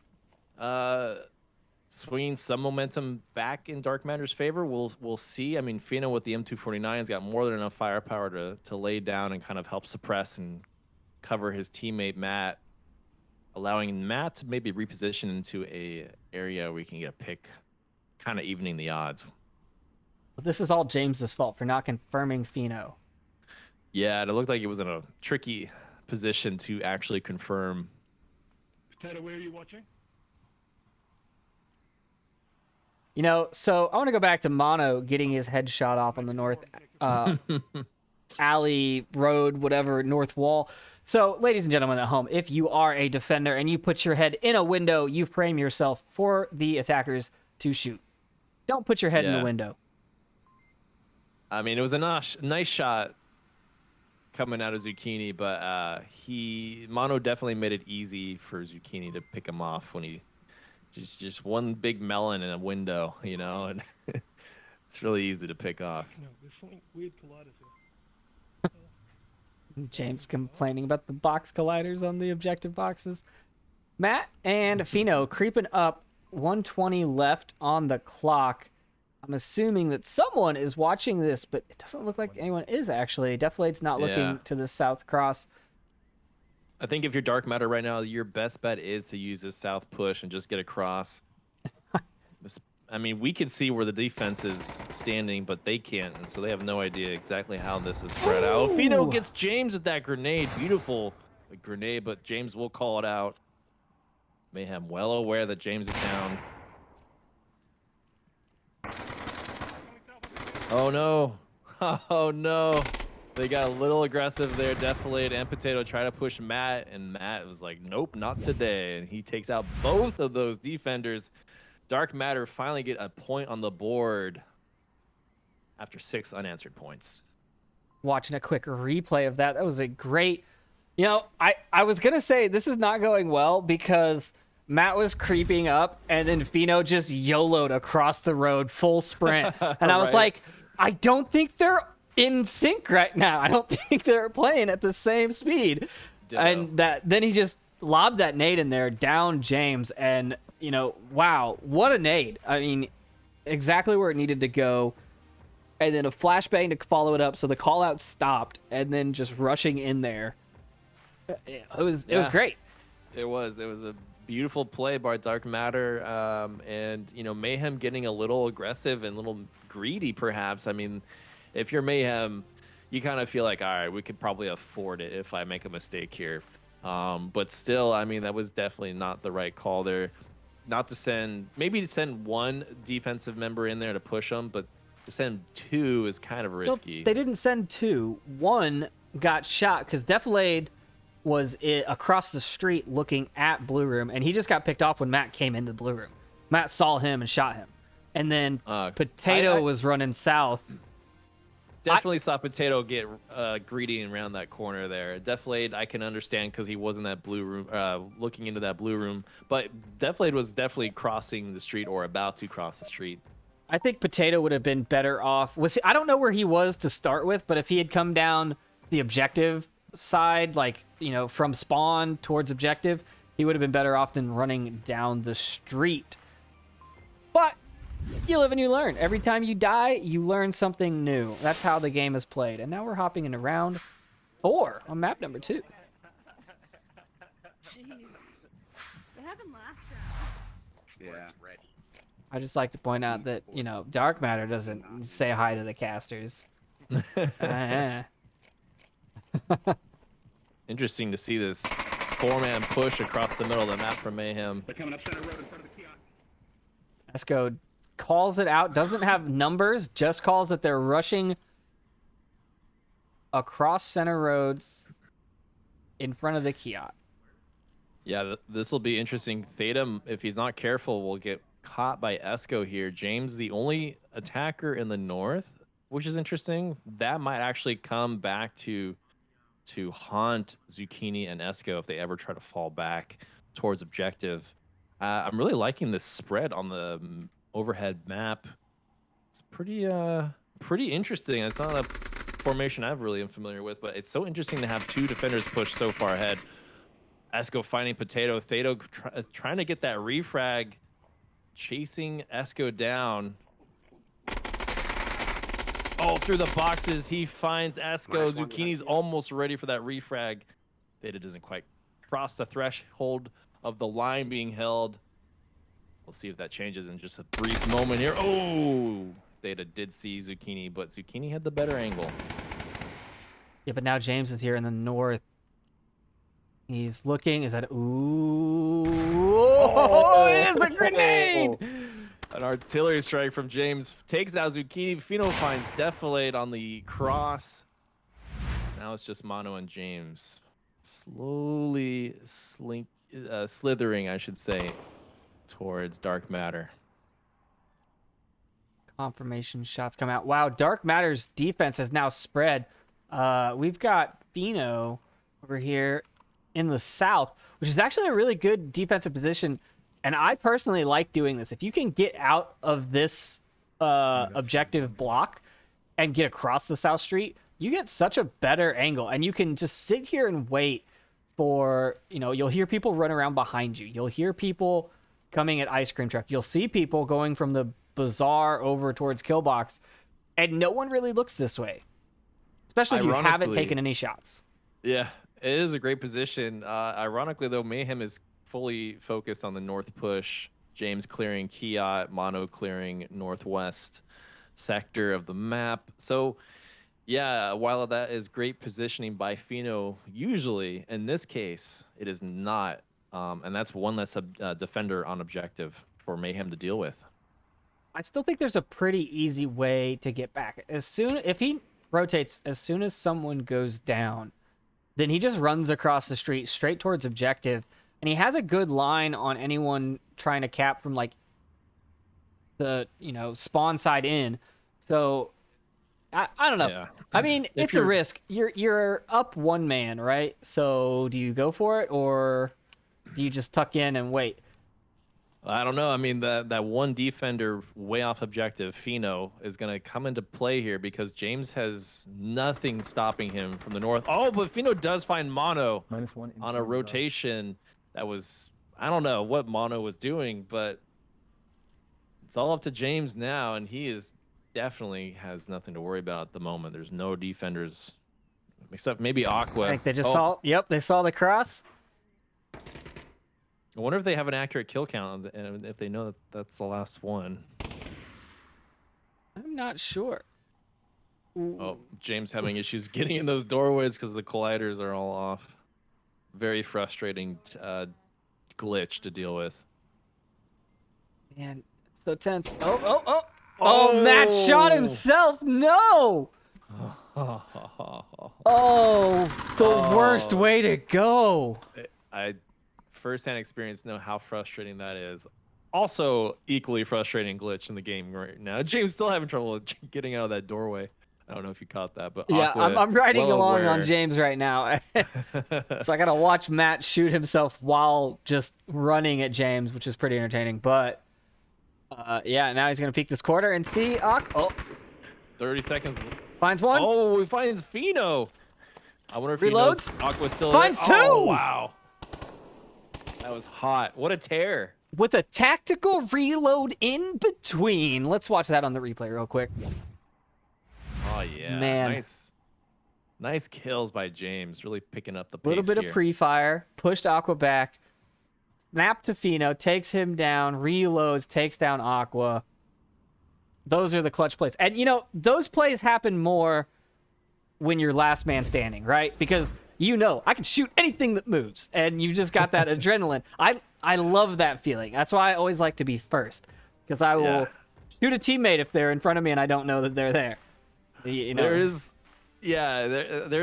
swinging some momentum back in Dark Matter's favor. We'll see. I mean, Fino with the M249 has got more than enough firepower to lay down and kind of help suppress and cover his teammate Matt, allowing Matt to maybe reposition into a area where he can get a pick, kind of evening the odds. This is all James's fault for not confirming Fino. Yeah, it looked like it was in a tricky position to actually confirm. Potato, where are you watching? So I want to go back to Mono getting his headshot off on the north alley, road, whatever, north wall. So, ladies and gentlemen at home, if you are a defender and you put your head in a window, you frame yourself for the attackers to shoot. Don't put your head in the window. I mean, it was a nice shot coming out of Zucchini, but Mono definitely made it easy for Zucchini to pick him off when he just one big melon in a window, and it's really easy to pick off. No, there's something weird colliders here. James complaining about the box colliders on the objective boxes. Matt and Fino creeping up, 120 left on the clock. I'm assuming that someone is watching this, but it doesn't look like anyone is actually. Defilade's not looking to the south cross. I think if you're Dark Matter right now, your best bet is to use this south push and just get across. I mean, we can see where the defense is standing, but they can't, and so they have no idea exactly how this is spread out. Fino gets James with that grenade. Beautiful grenade, but James will call it out. Mayhem well aware that James is down. Oh no. Oh no. They got a little aggressive there. Defilade and Potato try to push Matt, and Matt was like, nope, not today. And he takes out both of those defenders. Dark Matter finally get a point on the board after 6 unanswered points. Watching a quick replay of that, that was a great... You know, I was going to say this is not going well because Matt was creeping up and then Fino just YOLO'd across the road, full sprint. And I was like, I don't think they're in sync right now. I don't think they're playing at the same speed. Ditto. And then he just lobbed that nade in there, down James, and... You know, wow, what a nade. I mean, exactly where it needed to go. And then a flashbang to follow it up, so the call out stopped, and then just rushing in there. It was great. It was a beautiful play by Dark Matter, and you know, Mayhem getting a little aggressive and a little greedy, perhaps. I mean, if you're Mayhem, you kind of feel like, all right, we could probably afford it if I make a mistake here. But still, I mean, that was definitely not the right call there. Not to send, maybe to send one defensive member in there to push them, but to send 2 is kind of risky. No, they didn't send 2. 1 got shot because Defilade was across the street looking at Blue Room, and he just got picked off when Matt came into Blue Room. Matt saw him and shot him. And then Potato was running south. Definitely saw Potato get greedy around that corner there. Defilade, I can understand because he was in that blue room, looking into that blue room. But Defilade was definitely crossing the street or about to cross the street. I think Potato would have been better off. I don't know where he was to start with, but if he had come down the objective side, like, you know, from spawn towards objective, he would have been better off than running down the street. But you live and you learn. Every time you die, you learn something new. That's how the game is played. And now we're hopping into round 4 on map number 2. Jeez. What happened last round? Yeah. I just like to point out that, you know, Dark Matter doesn't say hi to the casters. Interesting to see this 4-man push across the middle of the map from Mayhem. They're coming up center road in front of the kiosk. Let's go. Calls it out, doesn't have numbers, just calls that they're rushing across center roads in front of the kiosk. Yeah, this will be interesting. Theta, if he's not careful, will get caught by Esco here. James, the only attacker in the north, which is interesting. That might actually come back to haunt Zucchini and Esco if they ever try to fall back towards objective. I'm really liking this spread on the overhead map. It's pretty interesting. It's not a formation I've really am familiar with, but it's so interesting to have 2 defenders push so far ahead. Esco finding Potato. Theto trying to get that refrag, chasing Esco down. Oh, through the boxes, he finds Esco. Zucchini's almost ready for that refrag. Theta doesn't quite cross the threshold of the line being held. We'll see if that changes in just a brief moment here. Oh, Theta did see Zucchini, but Zucchini had the better angle. Yeah, but now James is here in the north. He's looking. Is that... Ooh. Oh, it is the grenade! An artillery strike from James takes out Zucchini. Fino finds Defilade on the cross. Now it's just Mono and James. Slowly slithering, I should say, towards Dark Matter. Confirmation shots come out. Wow, Dark Matter's defense has now spread. We've got Fino over here in the south, which is actually a really good defensive position. And I personally like doing this. If you can get out of this objective block and get across the South Street, you get such a better angle. And you can just sit here and wait for, you know, you'll hear people run around behind you. You'll hear people coming at Ice Cream Truck. You'll see people going from the bazaar over towards Killbox. And no one really looks this way, especially if you haven't taken any shots. Yeah. It is a great position. Ironically, though, Mayhem is fully focused on the north push. James clearing Kiat, Mono clearing northwest sector of the map. So, yeah, while that is great positioning by Fino, usually in this case, it is not. And that's one less defender on objective for Mayhem to deal with. I still think there's a pretty easy way to get back. If he rotates, as soon as someone goes down, then he just runs across the street straight towards objective, and he has a good line on anyone trying to cap from like the spawn side in. So I don't know. Yeah. I mean, it's a risk. You're up one man, right? So do you go for it or do you just tuck in and wait? I don't know. I mean, that one defender way off objective, Fino, is going to come into play here because James has nothing stopping him from the north. Oh, but Fino does find Mono on a rotation. That was, I don't know what Mono was doing, but it's all up to James now, and he is definitely has nothing to worry about at the moment. There's no defenders except maybe Aqua. I think they just saw. Yep, they saw the cross. I wonder if they have an accurate kill count and if they know that that's the last one. I'm not sure. Oh, James having issues getting in those doorways because the colliders are all off. Very frustrating glitch to deal with. Man, it's so tense. Oh, Matt shot himself. No. Oh, the worst way to go. I first-hand experience know how frustrating that is. Also, equally frustrating glitch in the game right now. James still having trouble getting out of that doorway. I don't know if you caught that, but yeah, Aqua, I'm riding well along aware. on James right now. So I gotta watch Matt shoot himself while just running at James, which is pretty entertaining. But yeah, now he's gonna peek this quarter and see. 30 seconds. Finds one. Oh, he finds Fino. I wonder if he Reloads. knows Aqua's still Finds there. two. Oh, wow. That was hot. What a tear. With a tactical reload in between. Let's watch that on the replay real quick. Oh, yeah. Man. Nice kills by James. Really picking up the pace. A little bit here. of pre-fire. Pushed Aqua back. Snap to Fino. Takes him down. Reloads. Takes down Aqua. Those are the clutch plays. And, those plays happen more when you're last man standing, right? Because, I can shoot anything that moves. And you just got that adrenaline. I love that feeling. That's why I always like to be first. Because I will shoot a teammate if they're in front of me and I don't know that they're there. There is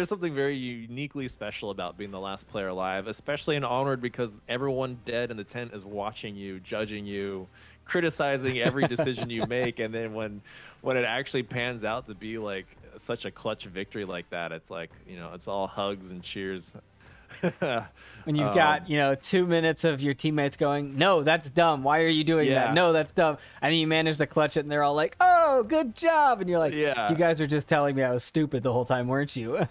something very uniquely special about being the last player alive, especially in Onward, because everyone dead in the tent is watching you, judging you, criticizing every decision you make, and then when it actually pans out to be like such a clutch victory like that, it's like it's all hugs and cheers. When you've got 2 minutes of your teammates going, no, that's dumb, why are you doing that? No, that's dumb. And then you manage to clutch it and they're all like, oh, good job, and you're like, you guys were just telling me I was stupid the whole time, weren't you?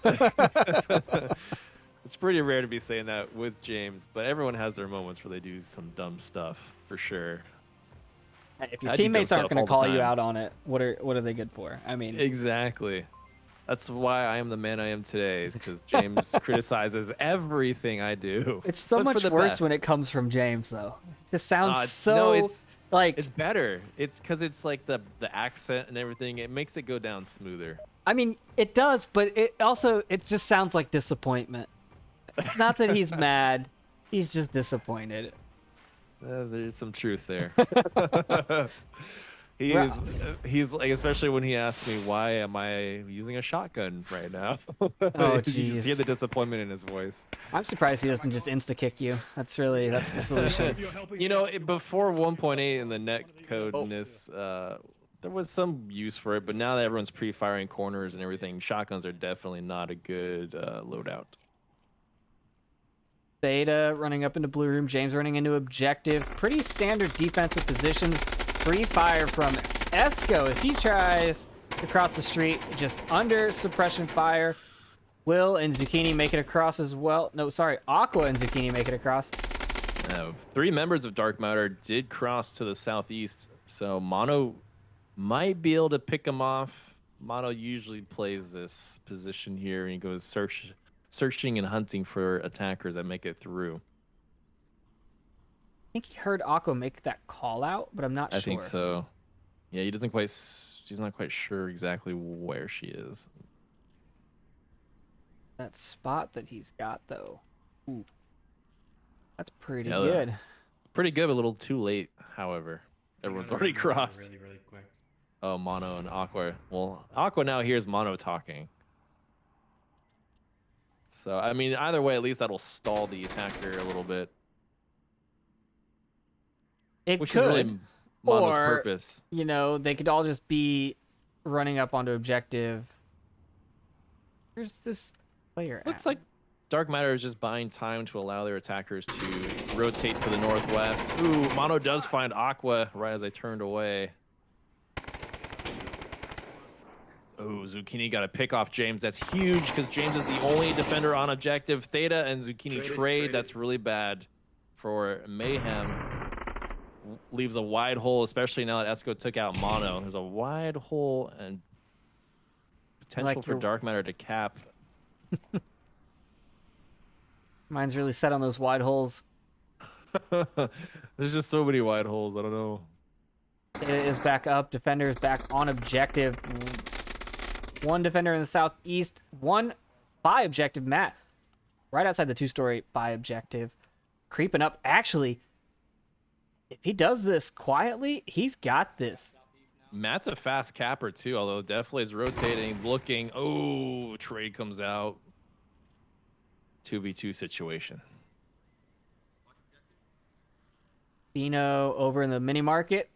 It's pretty rare to be saying that with James, but everyone has their moments where they do some dumb stuff for sure. If your teammates aren't going to call you out on it, what are they good for? I mean, exactly. That's why I am the man I am today, is because James criticizes everything I do. It's so much worse when it comes from James, though. It just sounds it's better. It's because it's like the accent and everything. It makes it go down smoother. I mean, it does, but it just sounds like disappointment. It's not that he's mad. He's just disappointed. There's some truth there. He's like, especially when he asks me, why am I using a shotgun right now? Oh, jeez. You just hear the disappointment in his voice. I'm surprised he doesn't just insta-kick you. That's the solution. Before 1.8 in the netcodeness, there was some use for it, but now that everyone's pre-firing corners and everything, shotguns are definitely not a good loadout. Theta running up into blue room. James running into objective. Pretty standard defensive positions. Free fire from Esco as he tries to cross the street, just under suppression fire. Will and Zucchini make it across as well. No, sorry, Aqua and Zucchini make it across. 3 members of Dark Matter did cross to the southeast, so Mono might be able to pick him off. Mono usually plays this position here, and he goes search searching and hunting for attackers that make it through. I think he heard Aqua make that call out, but I'm not sure. I think so. Yeah, he doesn't quite. She's not quite sure exactly where she is. That spot that he's got, though. Ooh. That's pretty Yeah, good. Pretty good, but a little too late, however. Everyone's already crossed. Really, really quick. Oh, Mono and Aqua. Well, Aqua now hears Mono talking. So, I mean, either way, at least that'll stall the attacker a little bit. It Which could. is really Mono's or, purpose. You know, they could all just be running up onto objective. Where's this player Looks at? like Dark Matter is just buying time to allow their attackers to rotate to the northwest. Ooh, Mono does find Aqua right as I turned away. Ooh, Zucchini got to pick off James. That's huge because James is the only defender on objective. Theta and Zucchini trade. That's really bad for Mayhem. Leaves a wide hole, especially now that Esco took out Mono. There's a wide hole and potential for Dark Matter to cap. Mine's really set on those wide holes. There's just so many wide holes. I don't know. It is back up. Defender is back on objective. One defender in the southeast. One by objective. Matt, right outside the two-story by objective. Creeping up. Actually, if he does this quietly, he's got this. Matt's a fast capper too, although definitely is rotating, looking. Oh, trade comes out. 2v2 situation. Bino over in the mini market.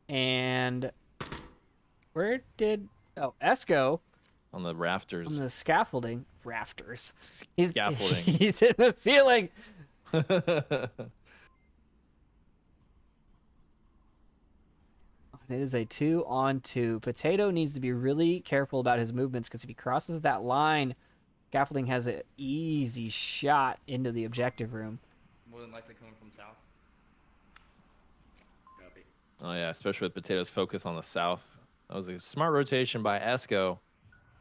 And where did Esco On the rafters. on the scaffolding rafters? Scaffolding. He's in the ceiling. It is a 2-on-2. Potato needs to be really careful about his movements because if he crosses that line, scaffolding has an easy shot into the objective room. More than likely coming from south. Copy. Oh yeah, especially with Potato's focus on the south. That was a smart rotation by Esco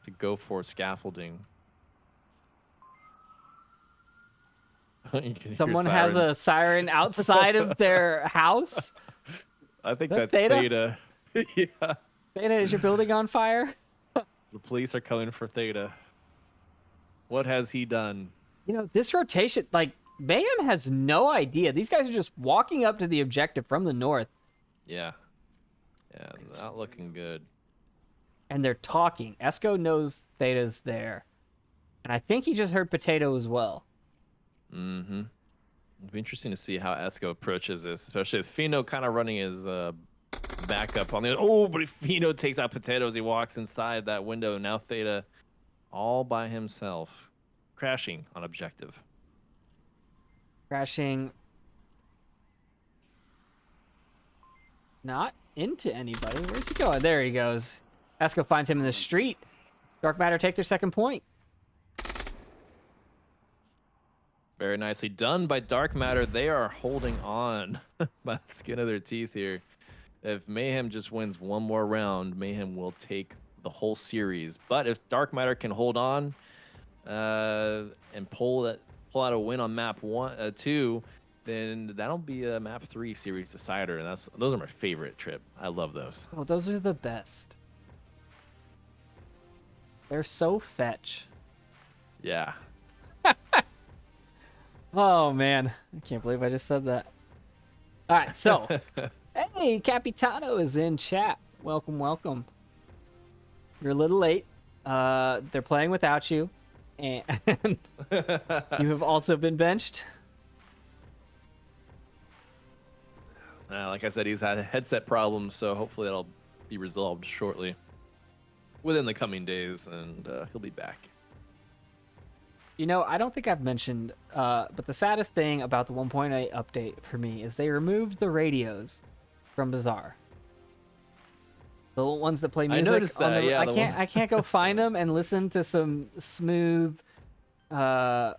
to go for scaffolding. You can hear Someone has a sirens. siren outside of their house. I think that that's Theta? Theta. Yeah. Theta, is your building on fire? The police are coming for Theta. What has he done? You know, this rotation, like, Mayhem has no idea. These guys are just walking up to the objective from the north, Yeah. Yeah, not looking good. and they're talking. Esco knows Theta's there. And I think he just heard Potato as well. Mm-hmm. It'll be interesting to see how Esco approaches this, especially as Fino kind of running his backup on the. Oh, but if Fino takes out Potatoes, he walks inside that window. Now Theta, all by himself, crashing on objective. Crashing. Not into anybody. Where's he going? There he goes. Esco finds him in the street. Dark Matter take their second point. Very nicely done by Dark Matter. They are holding on by the skin of their teeth here. If Mayhem just wins one more round, Mayhem will take the whole series. But if Dark Matter can hold on and pull out a win on map 2, then that'll be a map 3 series decider, and those are my favorite trip. I love those. Oh, those are the best. They're so fetch. Yeah. Oh, man. I can't believe I just said that. All right, so. Hey, Capitano is in chat. Welcome, welcome. You're a little late. They're playing without you. And you have also been benched. Like I said, he's had headset problems, so hopefully that'll be resolved shortly. Within the coming days, and he'll be back. You know, I don't think I've mentioned, but the saddest thing about the 1.8 update for me is they removed the radios from Bazaar. The ones that play music. I noticed that. Yeah, I can't go find them and listen to some smooth, Bazaar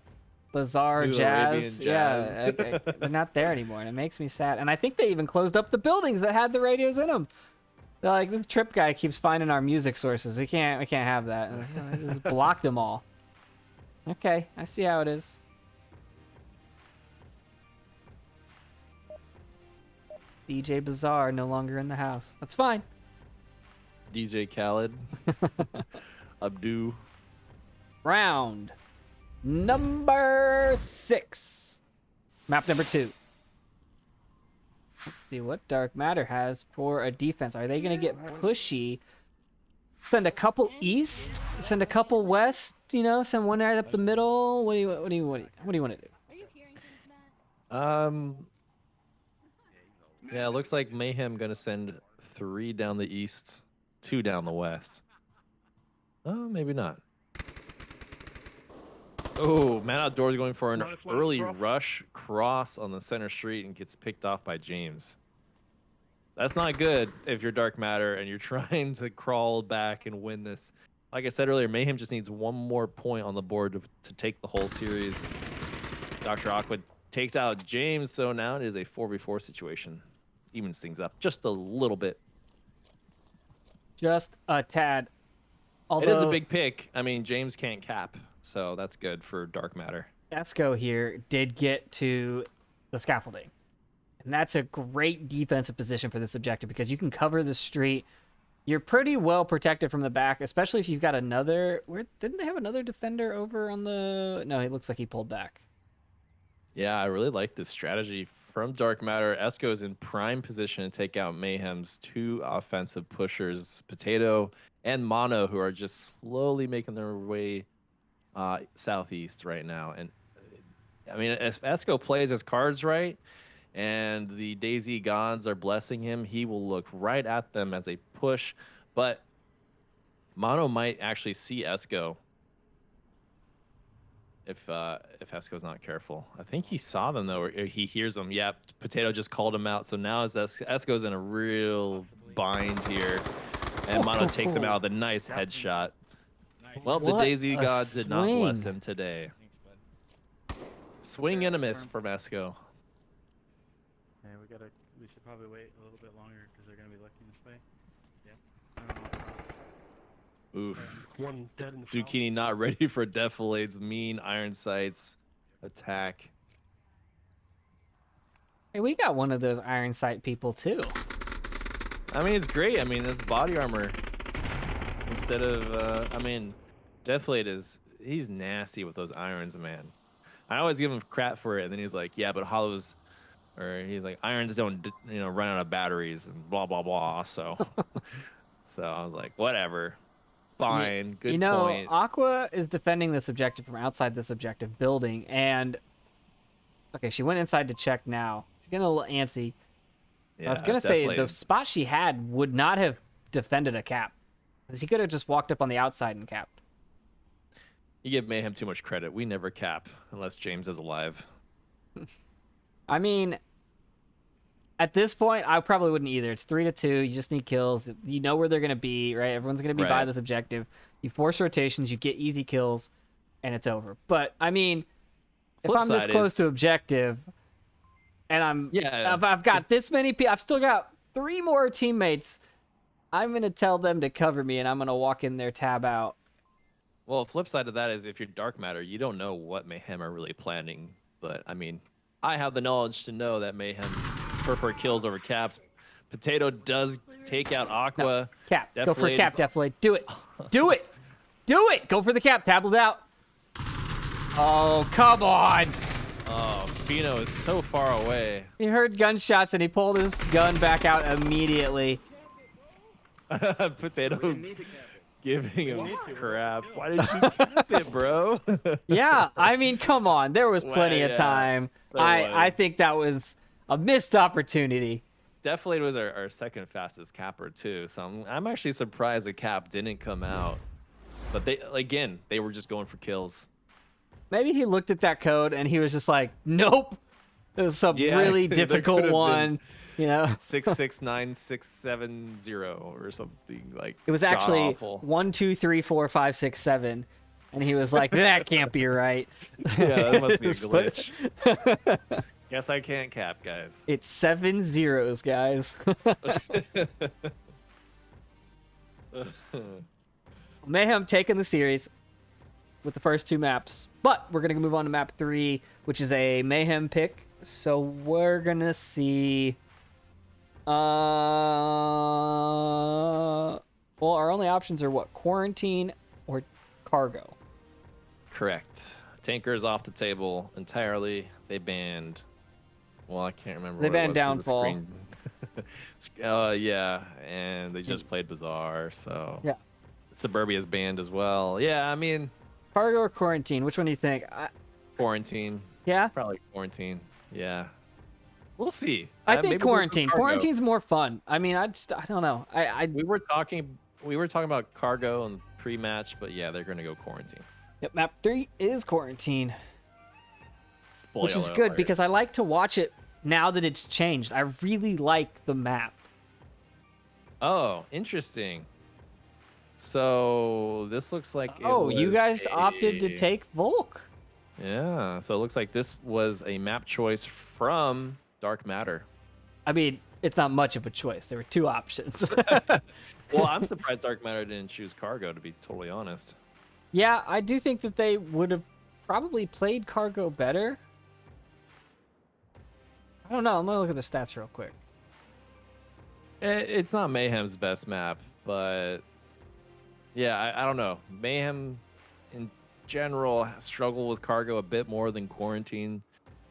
Smooth jazz. Arabian jazz. Yeah, they're not there anymore, and it makes me sad. And I think they even closed up the buildings that had the radios in them. They're like, this Trip guy keeps finding our music sources. We can't have that. And I just blocked them all. Okay, I see how it is. DJ Bazaar no longer in the house. That's fine. DJ Khaled. Abdu. Round number 6. Map number 2. Let's see what Dark Matter has for a defense. Are they going to get pushy? Send a couple east? Send a couple west? You know, send one right up the middle? What do you want to do? Are you hearing things, Matt? Yeah, it looks like Mayhem gonna send 3 down the east, 2 down the west. Oh, maybe not. Oh, Man Outdoors going for an early rush cross on the center street and gets picked off by James. That's not good if you're Dark Matter and you're trying to crawl back and win this. Like I said earlier, Mayhem just needs one more point on the board to take the whole series. Dr. Aqua takes out James, so now it is a 4v4 situation. Evens things up just a little bit. Just a tad. Although, it is a big pick. I mean, James can't cap, so that's good for Dark Matter. Esco here did get to the scaffolding. And that's a great defensive position for this objective because you can cover the street. You're pretty well protected from the back, especially if you've got another... Didn't they have another defender over on the... No, it looks like he pulled back. Yeah, I really like this strategy from Dark Matter. Esco is in prime position to take out Mayhem's 2 offensive pushers, Potato and Mono, who are just slowly making their way southeast right now. And I mean, if Esco plays his cards right and the Daisy gods are blessing him, he will look right at them as a push. But Mono might actually see Esco if Esco's not careful. I think he saw them though, or he hears them. Yep, Potato just called him out. So now Esco's in a real bind here, and Mono takes him out with a nice headshot. Well, the Daisy gods did not bless him today. Swing and a miss from Esco. Yeah, we should probably wait a little bit longer because they're gonna be looking this way. Yeah. Oof. One dead in the Zucchini not ready for Defilade's mean iron sights attack. Hey, we got one of those iron sight people too. I mean, it's great. I mean, it's body armor instead of. I mean, Defilade he's nasty with those irons, man. I always give him crap for it, and then he's like, "Yeah, but hollows." Or he's like, irons don't, run out of batteries and blah blah blah. So, so I was like, whatever, fine, good point. Aqua is defending this objective from outside this objective building, and okay, she went inside to check now. She's getting a little antsy. Yeah, I was gonna say the spot she had would not have defended a cap, because he could have just walked up on the outside and capped. You give Mayhem too much credit. We never cap unless James is alive. I mean, at this point, I probably wouldn't either. It's 3-2. You just need kills. You know where they're going to be, right? Everyone's going to be by this objective. You force rotations, you get easy kills, and it's over. But, I mean, if I'm this close to objective, and I've got this many people, I've still got 3 more teammates, I'm going to tell them to cover me, and I'm going to walk in there, tab out. Well, flip side of that is if you're Dark Matter, you don't know what Mayhem are really planning. But, I mean, I have the knowledge to know that Mayhem prefer kills over caps. Potato does take out Aqua. No, cap. Go for a cap, Defilade. Do it. Do it. Do it. Go for the cap. Tablet out. Oh, come on. Oh, Fino is so far away. He heard gunshots and he pulled his gun back out immediately. Potato giving him crap. Why did you cap it, bro? Yeah, I mean, come on. There was plenty of time. I think that was a missed opportunity. Defilade was our second fastest capper too, so I'm actually surprised the cap didn't come out. But they were just going for kills. Maybe he looked at that code and he was just like, nope. It was some really difficult one. 669670 or something like. It was actually awful. 1, 2, 3, 4, 5, 6, 7, and he was like, "That can't be right." Yeah, that must be a glitch. Guess I can't cap, guys. It's 7 zeros, guys. Mayhem taking the series. with the first 2 maps. But we're going to move on to map 3, which is a Mayhem pick. So we're going to see... well, our only options are what? Quarantine or cargo? Correct. Tanker is off the table entirely. They banned... Well, I can't remember. They what it banned was for the Downfall. screen. Yeah, and they just played Bazaar, so... Yeah. Suburbia's banned as well. Yeah, I mean... Cargo or quarantine? Which one do you think? Quarantine. Yeah? Probably quarantine. Yeah. We'll see. I Maybe think we'll go quarantine. cargo. Quarantine's more fun. I mean, I don't know. We were talking about cargo and pre-match, but yeah, they're gonna go quarantine. Yep, map 3 is quarantine. Spoiler Which is good alert. because I like to watch it now that it's changed. I really like the map. Oh, interesting. So this looks like You guys opted to take Volk. Yeah, so it looks like this was a map choice from Dark Matter. I mean, it's not much of a choice. There were 2 options. Well, I'm surprised Dark Matter didn't choose cargo, to be totally honest. Yeah, I do think that they would have probably played cargo better. I don't know. I'm gonna look at the stats real quick. It's not Mayhem's best map, but yeah, I don't know. Mayhem in general struggle with cargo a bit more than quarantine,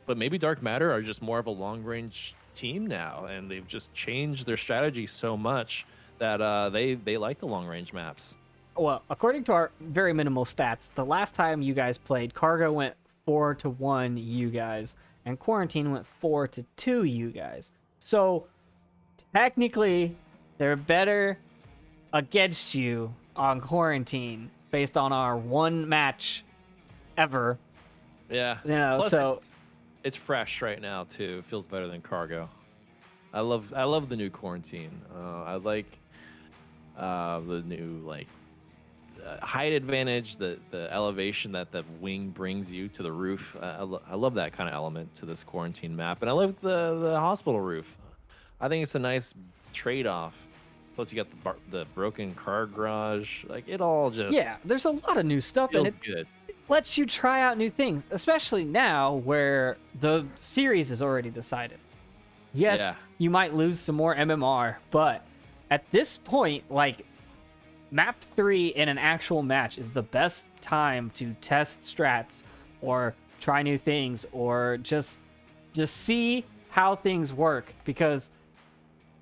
but maybe Dark Matter are just more of a long range team now, and they've just changed their strategy so much that they like the long range maps. Well, according to our very minimal stats, the last time you guys played, cargo went 4-1 you guys, and quarantine went 4-2 you guys. So technically, they're better against you on quarantine based on our 1 match ever. Yeah, You know, plus so it's fresh right now too. It feels better than cargo. I love the new quarantine. I like the new height advantage, the elevation that the wing brings you to the roof. I love that kind of element to this quarantine map, and I love the hospital roof. I think it's a nice trade-off. Plus, you got the broken car garage. Like, it all just there's a lot of new stuff, and feels it good. lets you try out new things, especially now where the series is already decided. Yes, Yeah. you might lose some more MMR, but at this point, map 3 in an actual match is the best time to test strats or try new things or just see how things work, because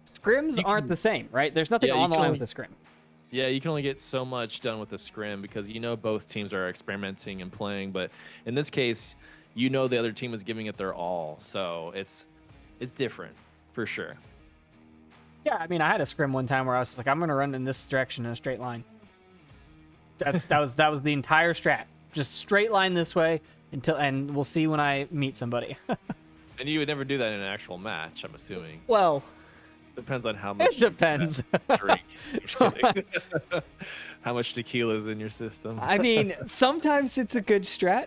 scrims aren't the same, right? There's nothing on the line with the scrim. Yeah, you can only get so much done with the scrim because both teams are experimenting and playing, but in this case, the other team is giving it their all, so it's different for sure. Yeah, I mean, I had a scrim one time where I was like, I'm gonna run in this direction in a straight line. That was the entire strat. Just straight line this way and we'll see when I meet somebody. And you would never do that in an actual match, I'm assuming. Well, Depends on how much it depends. you drink. Just kidding. How much tequila is in your system. I mean, sometimes it's a good strat.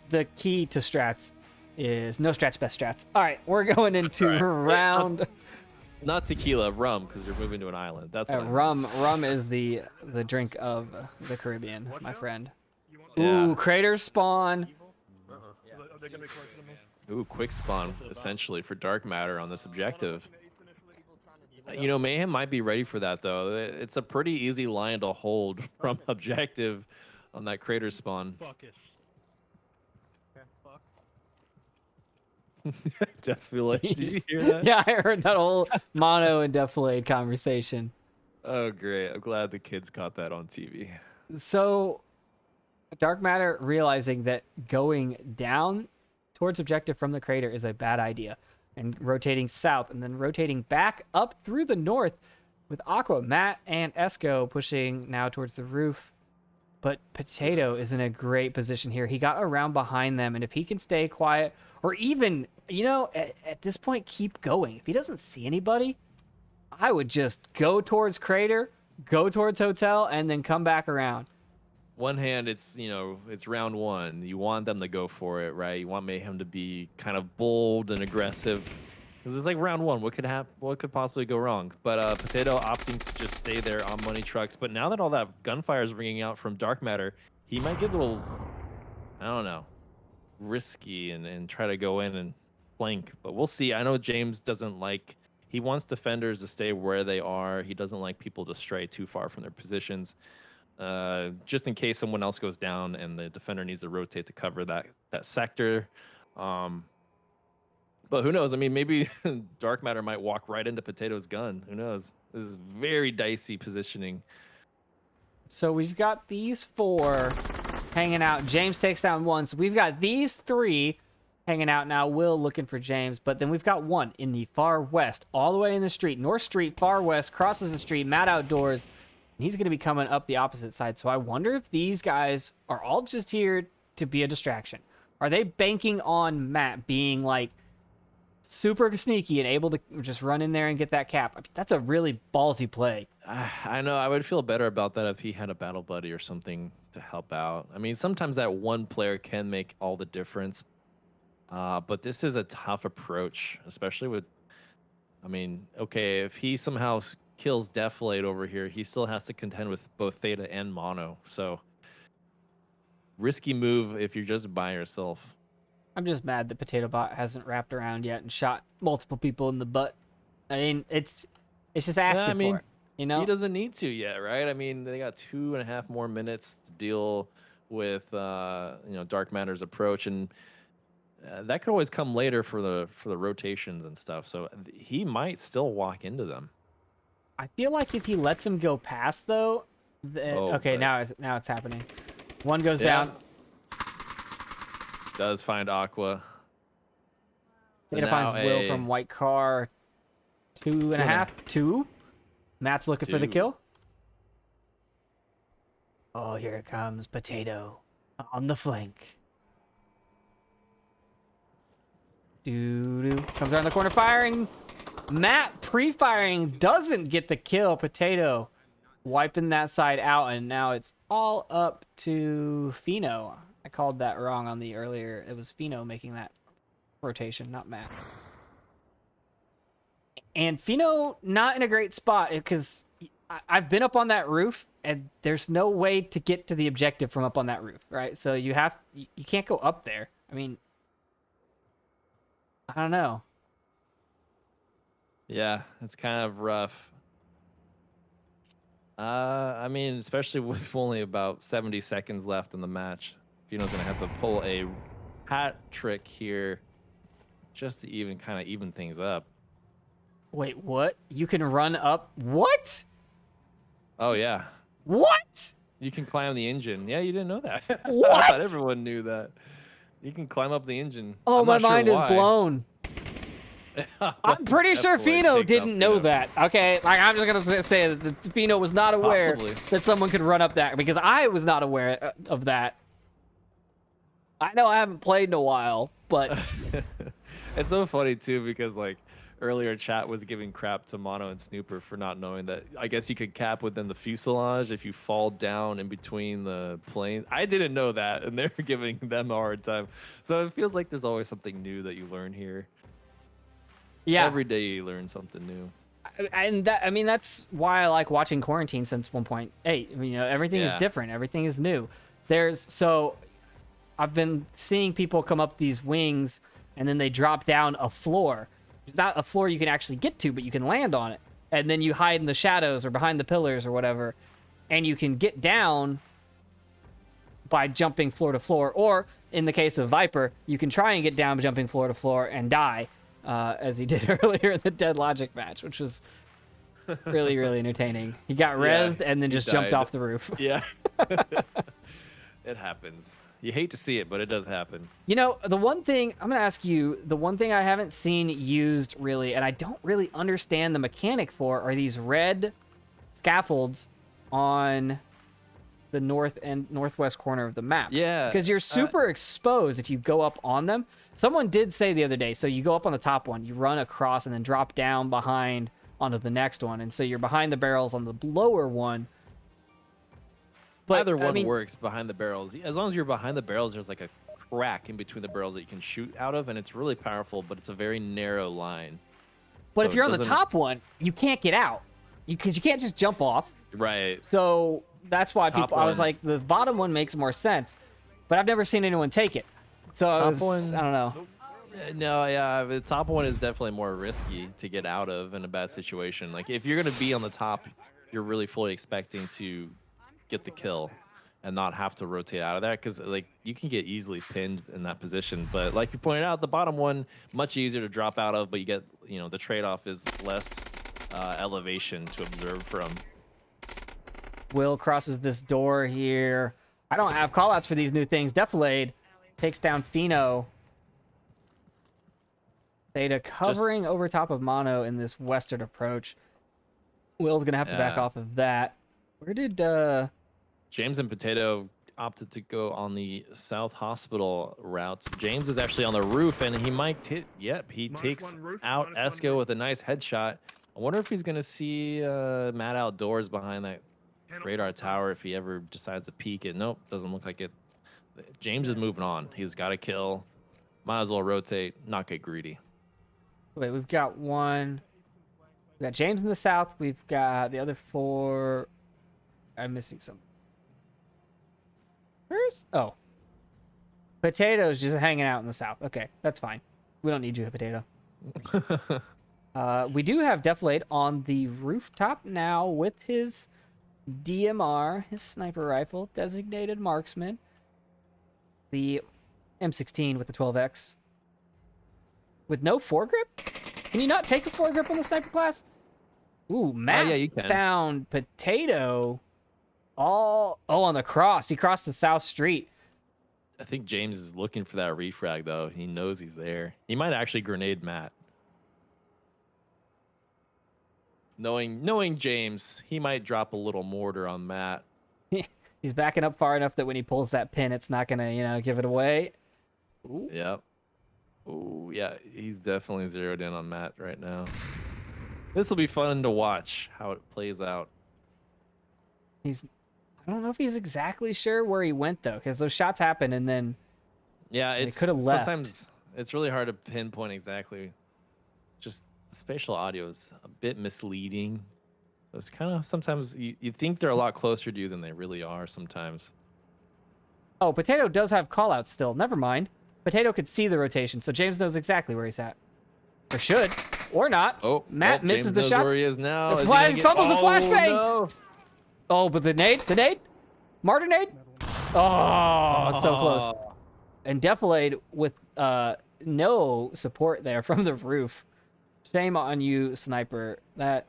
The key to strats is no strats, best strats. All right, we're going into round. Not tequila, rum, because you're moving to an island. That's what I mean. Rum is the drink of the Caribbean, my friend. Yeah. Ooh, crater spawn. Are they gonna be closer to me? Ooh, quick spawn, essentially, for Dark Matter on this objective. Mayhem might be ready for that, though. It's a pretty easy line to hold from objective on that crater spawn. Fuck it. Fuck. Defilade. Did you hear that? Yeah, I heard that whole mono and defilade conversation. Oh, great. I'm glad the kids caught that on TV. So, Dark Matter realizing that going down towards objective from the crater is a bad idea, and rotating south and then rotating back up through the north with Aqua, Matt, and Esco pushing now towards the roof. But Potato is in a great position here. He got around behind them, and if he can stay quiet, or even, at this point, keep going. If he doesn't see anybody, I would just go towards crater, go towards hotel, and then come back around. One hand, it's round 1. You want them to go for it, right? You want Mayhem to be kind of bold and aggressive. This is like round one. What could happen? What could possibly go wrong? But Potato opting to just stay there on money trucks. But now that all that gunfire is ringing out from Dark Matter, he might get a little, I don't know, risky and try to go in and flank. But we'll see. I know James doesn't like. He wants defenders to stay where they are. He doesn't like people to stray too far from their positions. Just in case someone else goes down and the defender needs to rotate to cover that sector. But who knows? I mean, maybe Dark Matter might walk right into Potato's gun. Who knows? This is very dicey positioning. So we've got these 4 hanging out. James takes down 1. So we've got these 3 hanging out now. Will looking for James. But then we've got 1 in the far west, all the way in the street. North Street, far west, crosses the street, Matt Outdoors. And he's going to be coming up the opposite side. So I wonder if these guys are all just here to be a distraction. Are they banking on Matt being like super sneaky and able to just run in there and get that cap? I mean, that's a really ballsy play. I know. I would feel better about that if he had a battle buddy or something to help out. I mean, sometimes that one player can make all the difference. But this is a tough approach, especially with, I mean, okay, if he somehow kills Deflate over here, he still has to contend with both Theta and Mono. So risky move if you're just by yourself. I'm just mad that Potato Bot hasn't wrapped around yet and shot multiple people in the butt. I mean, it's just asking for it, you know? He doesn't need to yet, right? I mean, they got 2.5 more minutes to deal with, Dark Matter's approach, and that could always come later for the rotations and stuff. So he might still walk into them. I feel like if he lets him go past, though, okay, now it's happening. 1 goes down. Does find Aqua. Theta finds Will from White Car. 2.5. 2. Matt's looking for the kill. Oh, here it comes. Potato on the flank. Doo-doo. Comes around the corner firing. Matt pre-firing doesn't get the kill. Potato wiping that side out, and now it's all up to Fino. I called that wrong on the earlier. It was Fino making that rotation, not Matt. And Fino not in a great spot because I've been up on that roof and there's no way to get to the objective from up on that roof, right? So you can't go up there. I mean, I don't know. Yeah, it's kind of rough. I mean, especially with only about 70 seconds left in the match. Fino's going to have to pull a hat trick here just to even things up. Wait, what? You can run up? What? Oh, yeah. What? You can climb the engine. Yeah, you didn't know that. What? I thought everyone knew that. You can climb up the engine. Oh, I'm my not sure mind is why. blown. I'm pretty sure Definitely Fino takes didn't out know Fino. that. Okay, like I'm just gonna say that Fino was not aware Possibly. that someone could run up that because I was not aware of that. I know I haven't played in a while, but It's so funny too because like earlier chat was giving crap to Mono and Snooper for not knowing that I guess you could cap within the fuselage if you fall down in between the planes. I didn't know that and they're giving them a hard time. So it feels like there's always something new that you learn here. yeah. Every day you learn something new. And that, I mean, that's why I like watching Quarantine since 1.8. I mean, everything is Yeah. different. Everything is new. So I've been seeing people come up these wings and then they drop down a floor. It's not a floor you can actually get to, but you can land on it. And then you hide in the shadows or behind the pillars or whatever. And you can get down by jumping floor to floor. Or in the case of Viper, you can try and get down jumping floor to floor and die. As he did earlier in the Dead Logic match, which was really, really entertaining. He got rezzed and then he just jumped died. off the roof. Yeah. It happens. You hate to see it, but it does happen. You know, the one thing, I'm going to ask you, the one thing I haven't seen used really, and I don't really understand the mechanic for, are these red scaffolds on the north and northwest corner of the map. Yeah. Because you're super exposed if you go up on them. Someone did say the other day, so you go up on the top one, you run across and then drop down behind onto the next one. And so you're behind the barrels on the lower one. But Either one I mean, works behind the barrels. As long as you're behind the barrels, there's like a crack in between the barrels that you can shoot out of, and it's really powerful, but it's a very narrow line. But So if you're it on the doesn't- top one, you can't get out. Because you can't just jump off. Right. So that's why Top people. I was one. like, the bottom one makes more sense, but I've never seen anyone take it. So I Top was, one- I don't know. No, yeah, the top one is definitely more risky to get out of in a bad situation. Like if you're gonna be on the top, you're really fully expecting to get the kill and not have to rotate out of there because like you can get easily pinned in that position. But like you pointed out, the bottom one much easier to drop out of, but you get the trade-off is less elevation to observe from. Will crosses this door here. I don't have callouts for these new things. Defilade takes down Fino. Theta covering Just- over top of Mono in this western approach. Will's gonna have to back Yeah. off of that. Where did James and Potato opted to go on the South Hospital route. James is actually on the roof, and he might hit. Yep, he Minus takes one roof, out minus one Esco roof. with a nice headshot. I wonder if he's gonna see Matt outdoors behind that radar tower if he ever decides to peek it. Nope, doesn't look like it. James is moving on. He's got to kill. Might as well rotate, not get greedy. wait, we've got one. We got James in the south. We've got the other four. I'm missing some. Where's Potato's just hanging out in the south. Okay, that's fine. We don't need you, Potato. We do have Deflate on the rooftop now with his DMR, his sniper rifle, designated marksman. The M16 with the 12X. With no foregrip? Can you not take a foregrip on the sniper class? Ooh, Matt yeah, you can. found Potato on the cross. He crossed the south street. I think James is looking for that refrag though. He knows he's there. He might actually grenade Matt. Knowing James, he might drop a little mortar on Matt. He's backing up far enough that when he pulls that pin, it's not gonna, give it away. Ooh. Yep. Oh yeah, he's definitely zeroed in on Matt right now. This will be fun to watch how it plays out. I don't know if he's exactly sure where he went though, because those shots happen and then Yeah, They it's coulda left. sometimes it's really hard to pinpoint exactly. Just the spatial audio is a bit misleading. So it's kind of sometimes you think they're a lot closer to you than they really are sometimes. oh, Potato does have callouts still. Never mind. Potato could see the rotation, so James knows exactly where he's at. Or should. Or not. Oh, Matt oh, misses James the knows shot. where he is now. The Is he fly- gonna get- fumbles the Oh, flashbang! no. Oh, but the nade? Martyr nade? Oh, so close. And Defilade with no support there from the roof. Shame on you, Sniper. That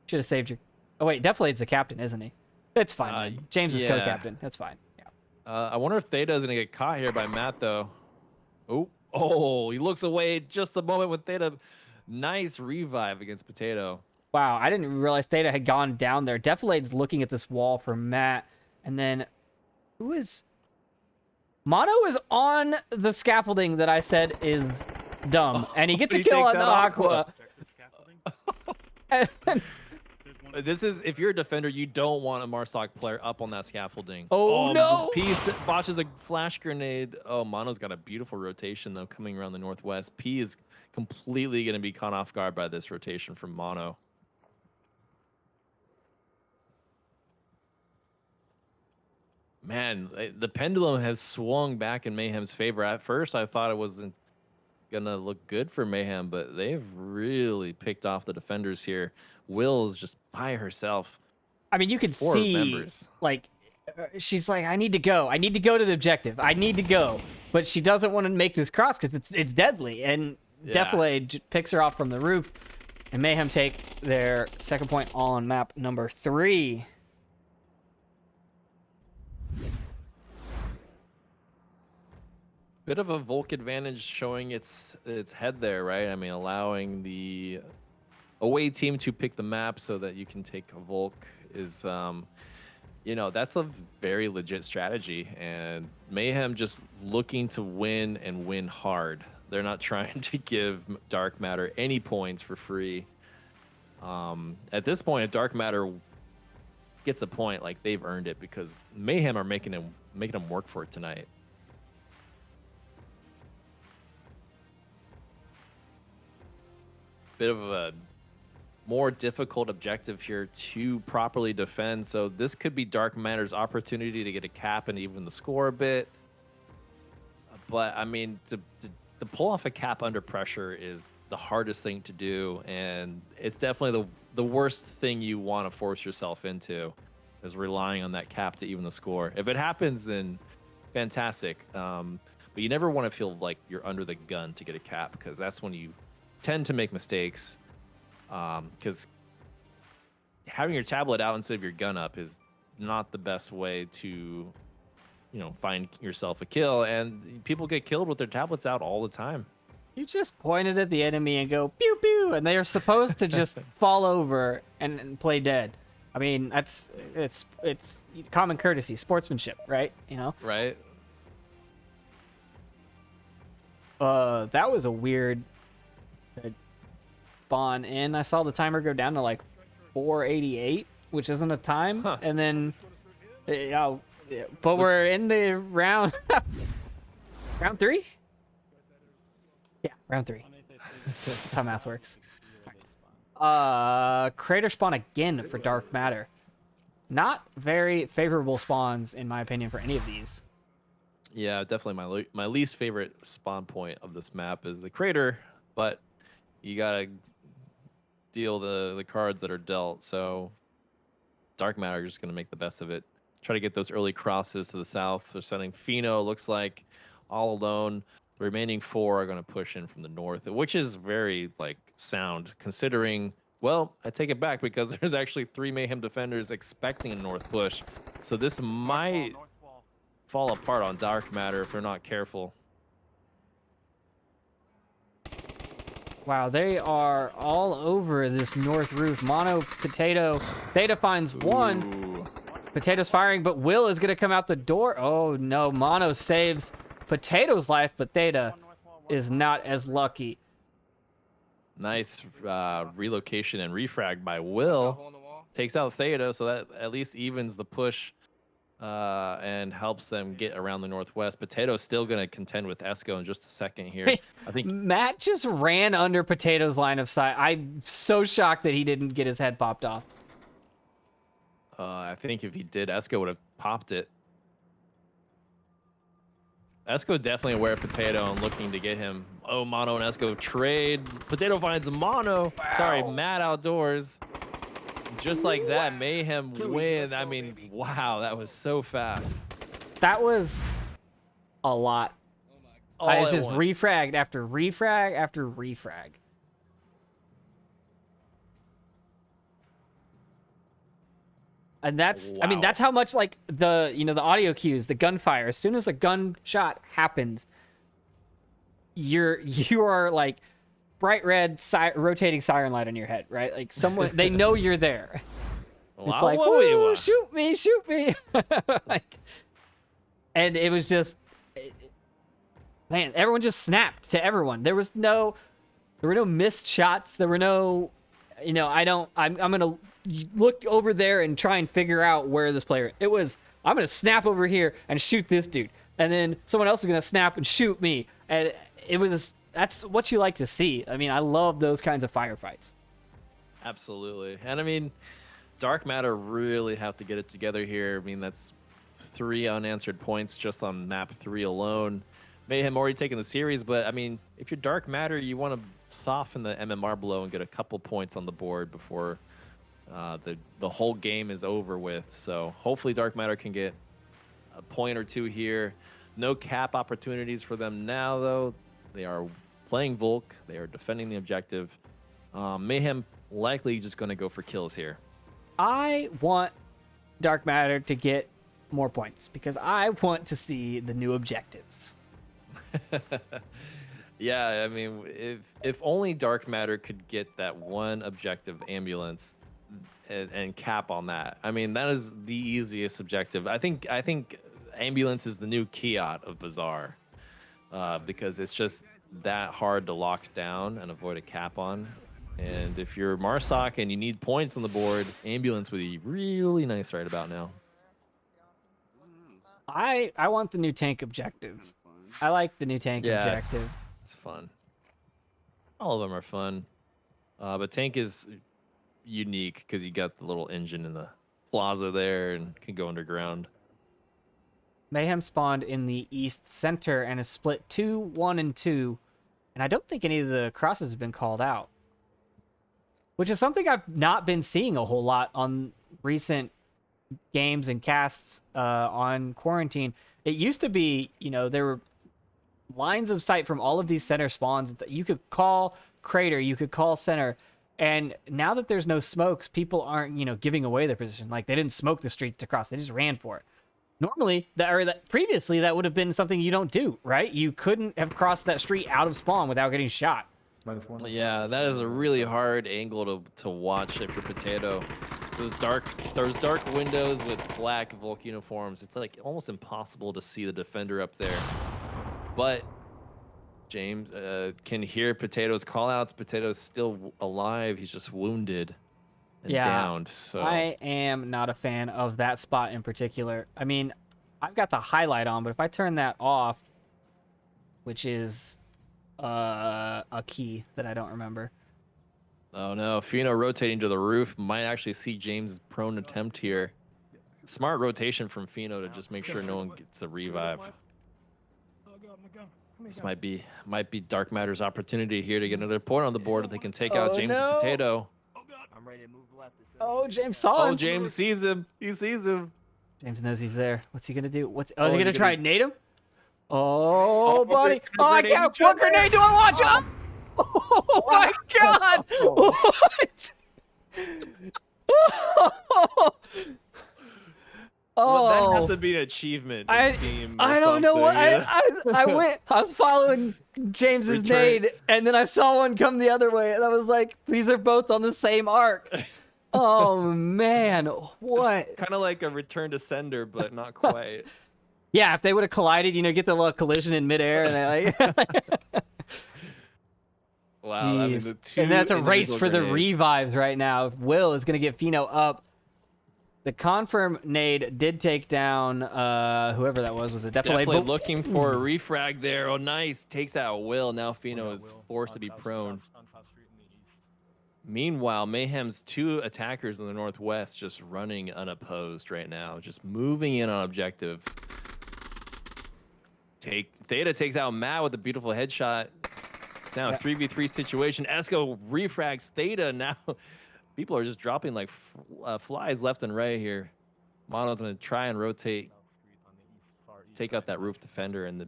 should have saved your... Oh, wait, Defilade's the captain, isn't he? It's fine, man. James is yeah. co-captain. That's fine. Yeah. I wonder if Theta is gonna get caught here by Matt though. Oh, he looks away just a moment with Theta. Nice revive against Potato. Wow, I didn't realize Theta had gone down there. Defilade's looking at this wall for Matt. And then, who is... Mono is on the scaffolding that I said is dumb. And he gets a He kill takes on the out Aqua. Check the scaffolding. And- This is if you're a defender, you don't want a Marsoc player up on that scaffolding. Oh, no! P botches a flash grenade. Oh, Mono's got a beautiful rotation though coming around the northwest. P is completely going to be caught off guard by this rotation from Mono. Man, the pendulum has swung back in Mayhem's favor. At first, I thought it wasn't gonna look good for Mayhem, but they've really picked off the defenders here. Will is just by herself. I mean, you could Four see, members. like, she's like, I need to go. I need to go to the objective. I need to go. But she doesn't want to make this cross because it's deadly. And Yeah. Defilade picks her off from the roof. And Mayhem take their second point on map number 3. Bit of a Volk advantage showing its head there, right? I mean, allowing the away team to pick the map so that you can take a Volk is, that's a very legit strategy. And Mayhem just looking to win and win hard. They're not trying to give Dark Matter any points for free. At this point, if Dark Matter gets a point, like they've earned it because Mayhem are making them work for it tonight. bit of a more difficult objective here to properly defend. So this could be Dark Matter's opportunity to get a cap and even the score a bit. But I mean, to pull off a cap under pressure is the hardest thing to do, and it's definitely the worst thing you want to force yourself into, is relying on that cap to even the score. If it happens, then fantastic. But you never want to feel like you're under the gun to get a cap, because that's when you tend to make mistakes. Because having your tablet out instead of your gun up is not the best way to, find yourself a kill, and people get killed with their tablets out all the time. You just pointed at the enemy and go pew pew, and they are supposed to just fall over and play dead. I mean, it's common courtesy, sportsmanship, right? Right. That was a weird spawn in. I saw the timer go down to like 488, which isn't a time, and then but we're in the round round 3. Yeah, round 3. That's how math works. Crater spawn again for Dark Matter. Not very favorable spawns, in my opinion, for any of these. Yeah, definitely my least favorite spawn point of this map is the crater, but you gotta deal the cards that are dealt. So Dark Matter is just gonna make the best of it. Try to get those early crosses to the south. They're sending Fino, looks like, all alone. The remaining 4 are going to push in from the north, which is very sound, considering, well, I take it back, because there's actually 3 Mayhem defenders expecting a north push. So this might fall apart on Dark Matter if they're not careful. Wow, they are all over this north roof. Mono, Potato, Theta finds one. Ooh. Potato's firing, but Will is going to come out the door. Oh, no. Mono saves Potato's life, but Theta is not as lucky. Nice relocation and refrag by Will. Takes out Theta, so that at least evens the push and helps them get around the northwest. Potato's still going to contend with Esco in just a second here. I think Matt just ran under Potato's line of sight. I'm so shocked that he didn't get his head popped off. I think if he did, Esco would have popped it. Esco definitely aware of Potato and looking to get him. Oh, Mono and Esco trade. Potato finds Mono. Wow. Sorry, Matt outdoors. Just like that, Mayhem win. I mean, wow, that was so fast. That was a lot. I was just refragged after refrag after refrag. And that's, wow. I mean, that's how much the audio cues, the gunfire, as soon as a gunshot happens, you are like bright red rotating siren light on your head, right? Like someone, they know you're there. It's like, woo, shoot me. And it was just, man, everyone just snapped to everyone. There were no missed shots. There were no, I'm going to look over there and try and figure out where this player. It was, I'm going to snap over here and shoot this dude. And then someone else is going to snap and shoot me. And it was, that's what you like to see. I mean, I love those kinds of firefights. Absolutely. And I mean, Dark Matter really have to get it together here. I mean, that's 3 unanswered points just on map 3 alone. Mayhem already taken the series, but I mean, if you're Dark Matter, you want to soften the MMR blow and get a couple points on the board before the whole game is over with. So hopefully Dark Matter can get a point or 2 here. No cap opportunities for them now, though. They are playing Volk. They are defending the objective. Mayhem likely just going to go for kills here. I want Dark Matter to get more points because I want to see the new objectives. Yeah, I mean, if only Dark Matter could get that one objective ambulance and cap on that. I mean, that is the easiest objective. I think ambulance is the new Kiat of Bazaar because it's just that hard to lock down and avoid a cap on. And if you're Marsoc and you need points on the board, ambulance would be really nice right about now. I want the new tank objective. I like the new tank objective. It's fun. All of them are fun. But tank is unique because you got the little engine in the plaza there and can go underground. Mayhem spawned in the east center and is split 2, 1, and 2. And I don't think any of the crosses have been called out. Which is something I've not been seeing a whole lot on recent games and casts on Quarantine. It used to be, you know, there were lines of sight from all of these center spawns. You could call crater, you could call center. And now that there's no smokes, people aren't, you know, giving away their position. Like, they didn't smoke the streets to cross. They just ran for it. Normally, previously, that would have been something you don't do, right? You couldn't have crossed that street out of spawn without getting shot. Yeah, that is a really hard angle to watch if you're Potato. Those dark windows with black Volk uniforms. It's like almost impossible to see the defender up there. But James can hear Potato's callouts. Potato's still alive. He's just wounded and downed. So I am not a fan of that spot in particular. I mean, I've got the highlight on, but if I turn that off, which is a key that I don't remember. Oh no, Fino rotating to the roof might actually see James' prone attempt here. Smart rotation from Fino to just make sure no one gets a revive. This might be Dark Matter's opportunity here to get another point on the board if they can take out James and Potato. I'm ready to move left. Oh, James saw him. Oh, James sees him. He sees him. James knows he's there. What's he gonna do? Is he gonna try and nade him? Oh, buddy. Oh, I can't. What grenade do I watch? Oh my God! What? Well, that has to be an achievement. I don't know what I was following James's nade, and then I saw one come the other way, and I was like, these are both on the same arc. Oh man, what? Kind of like a return to sender, but not quite. Yeah, if they would have collided, you know, get the little collision in midair, and they like. Wow, I mean, and that's a race for the revives right now. Will is going to get Fino up. The confirm nade did take down whoever that was. Was it definitely looking for a refrag there? Oh, nice. Takes out Will. Now Fino is forced to be prone. Meanwhile, Mayhem's 2 attackers in the northwest just running unopposed right now, just moving in on objective. Theta takes out Matt with a beautiful headshot. Now, 3v3 situation. Esco refrags Theta. Now, people are just dropping like flies left and right here. Mono's going to try and rotate, take out that roof defender, and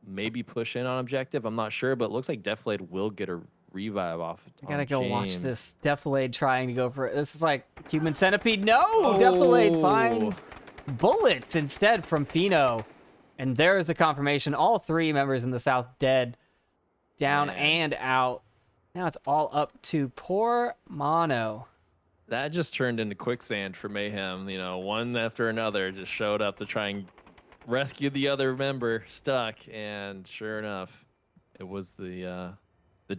maybe push in on objective. I'm not sure, but it looks like Deflade will get a revive off. I gotta go watch this. Deflade trying to go for it. This is like Human Centipede. No! Deflade finds bullets instead from Fino. And there's the confirmation. All 3 members in the south dead. Down and out. Now it's all up to poor Mono. That just turned into quicksand for Mayhem. You know, one after another just showed up to try and rescue the other member stuck. And sure enough, it was the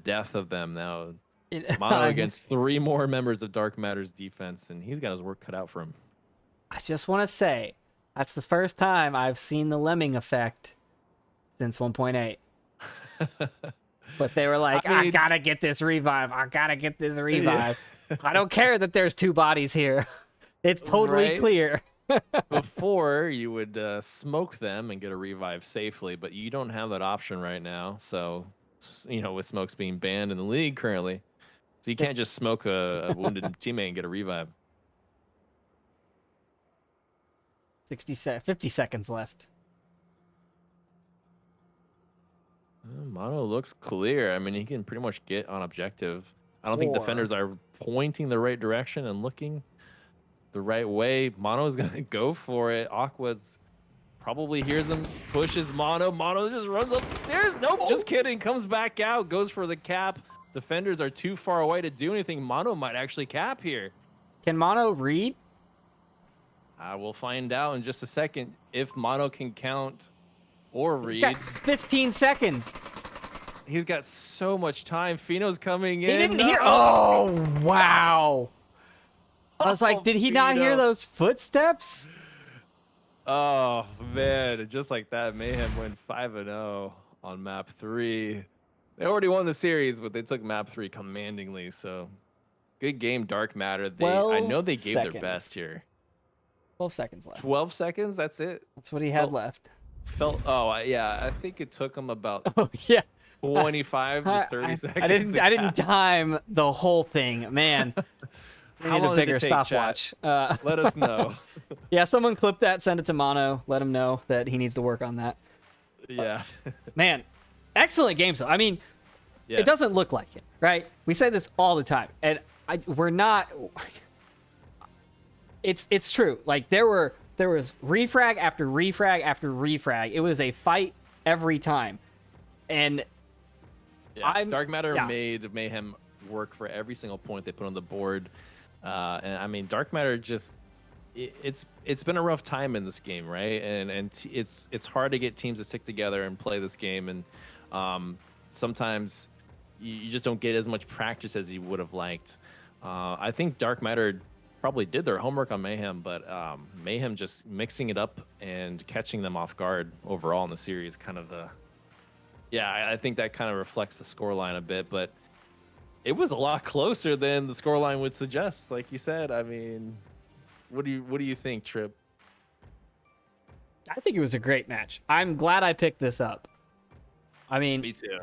death of them now. Mono against 3 more members of Dark Matter's defense, and he's got his work cut out for him. I just want to say, that's the first time I've seen the lemming effect since 1.8. But they were like, I gotta get this revive. I gotta get this revive. I don't care that there's 2 bodies here. It's totally clear. Before, you would smoke them and get a revive safely, but you don't have that option right now. So, you know, with smokes being banned in the league currently, so you can't just smoke a wounded teammate and get a revive. 50 seconds left. Mono looks clear. I mean, he can pretty much get on objective. I don't think defenders are pointing the right direction and looking the right way. Mono's going to go for it. Aqua's probably hears him, pushes Mono. Mono just runs up the stairs. Nope, just kidding. Comes back out, goes for the cap. Defenders are too far away to do anything. Mono might actually cap here. Can Mono read? We'll find out in just a second if Mono can count or read. He's got 15 seconds. He's got so much time. Fino's coming in. He didn't hear. Oh, wow. I was like, did he not hear those footsteps? Oh, man. Just like that, Mayhem went 5-0 on map 3. They already won the series, but they took map 3 commandingly. So good game, Dark Matter. I know they gave their best here. 12 seconds left. 12 seconds. That's it. That's what he had left. Yeah. I think it took him about Oh yeah. 25 to 30 seconds. I didn't time the whole thing, man. We How need a long did it bigger take, stopwatch. Let us know. Yeah, someone clip that, send it to Mono, let him know that he needs to work on that. Yeah. Man, excellent game. So I mean, it doesn't look like it, right? We say this all the time, and we're not. It's true. Like there was refrag after refrag after refrag. It was a fight every time, and Dark Matter made Mayhem work for every single point they put on the board. And I mean, Dark Matter just it's been a rough time in this game, right? And it's hard to get teams to stick together and play this game, and sometimes you just don't get as much practice as you would have liked. I think Dark Matter probably did their homework on Mayhem, but Mayhem just mixing it up and catching them off guard overall in the series, kind of I think that kind of reflects the scoreline a bit, but it was a lot closer than the scoreline would suggest, like you said. I mean, what do you think, Trip? I think it was a great match. I'm glad I picked this up. I mean, me too.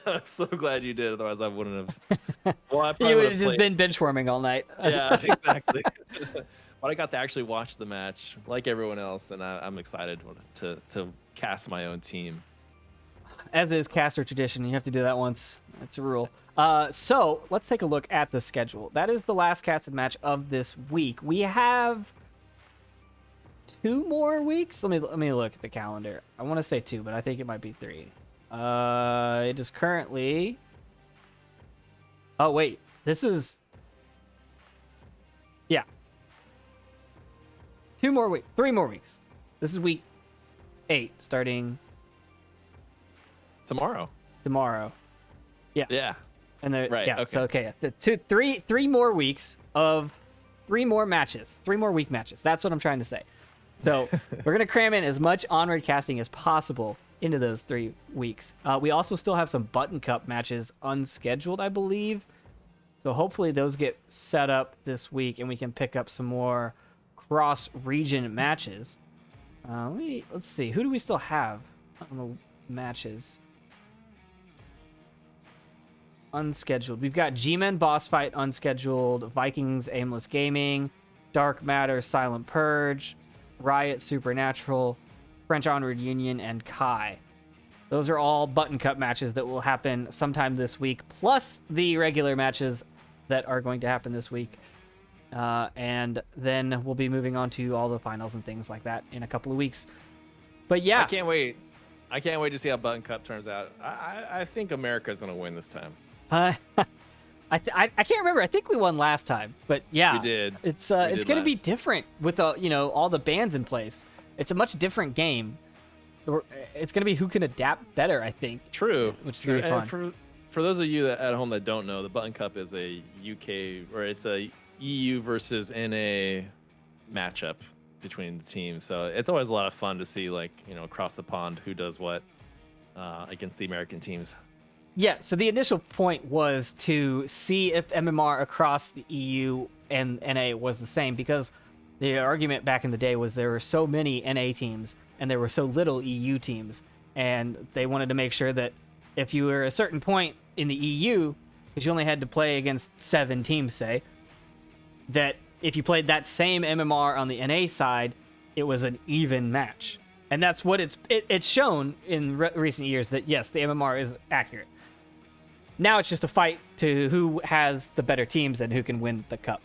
I'm so glad you did. Otherwise, I wouldn't have. Well, I probably you would would have just been bench warming all night. Yeah, exactly. But I got to actually watch the match, like everyone else, and I'm excited to cast my own team. As is caster tradition, you have to do that once. That's a rule. So let's take a look at the schedule. That is the last casted match of this week. We have 2 more weeks. Let me look at the calendar. I want to say 2, but I think it might be 3. It is currently. Oh wait, this is. Yeah. 2 more weeks. 3 more weeks. This is week 8, starting tomorrow. Yeah. Yeah. And right. Yeah. Okay. So okay. Three more weeks of 3 more matches. 3 more week matches. That's what I'm trying to say. So we're gonna cram in as much Onward casting as possible into those 3 weeks. We also still have some Button Cup matches unscheduled, I believe. So hopefully those get set up this week, and we can pick up some more cross-region matches. Let's see. Who do we still have on the matches? Unscheduled. We've got G-Men Boss Fight unscheduled, Vikings Aimless Gaming, Dark Matter Silent Purge, Riot Supernatural, French Onward Union, and Kai. Those are all Button Cup matches that will happen sometime this week, plus the regular matches that are going to happen this week. And then we'll be moving on to all the finals and things like that in a couple of weeks. But yeah. I can't wait to see how Button Cup turns out. I think America's going to win this time. I can't remember. I think we won last time, but yeah, we did. It's going to be different with all the bands in place. It's a much different game, so it's going to be who can adapt better. I think. True. Which is going to be fun. For those of you at home that don't know, the Button Cup is a UK or it's a EU versus NA matchup between the teams. So it's always a lot of fun to see, like, across the pond who does what against the American teams. Yeah, so the initial point was to see if MMR across the EU and NA was the same, because the argument back in the day was there were so many NA teams and there were so little EU teams, and they wanted to make sure that if you were a certain point in the EU, because you only had to play against 7 teams, say, that if you played that same MMR on the NA side, it was an even match. And that's what it's shown in recent years, that yes, the MMR is accurate. Now it's just a fight to who has the better teams and who can win the cup.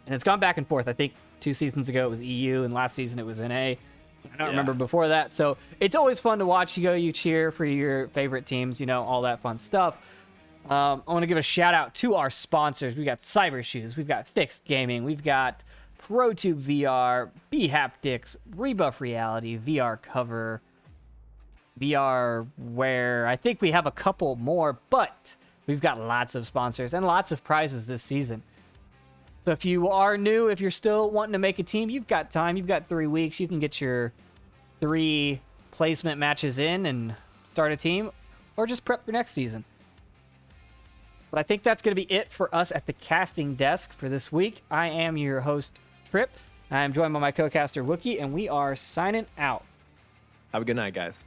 And it's gone back and forth. I think 2 seasons ago it was EU, and last season it was NA. I don't remember before that. So it's always fun to watch. You cheer for your favorite teams, all that fun stuff. I want to give a shout out to our sponsors. We got Cyber Shoes, we've got Fixed Gaming, we've got ProTube VR, B Haptics, Rebuff Reality, VR Cover, VR Wear. I think we have a couple more, but we've got lots of sponsors and lots of prizes this season. So if you are new, if you're still wanting to make a team, you've got time. You've got 3 weeks. You can get your 3 placement matches in and start a team. or just prep for next season. But I think that's going to be it for us at the casting desk for this week. I am your host, Trip. I am joined by my co-caster, Wookie, and we are signing out. Have a good night, guys.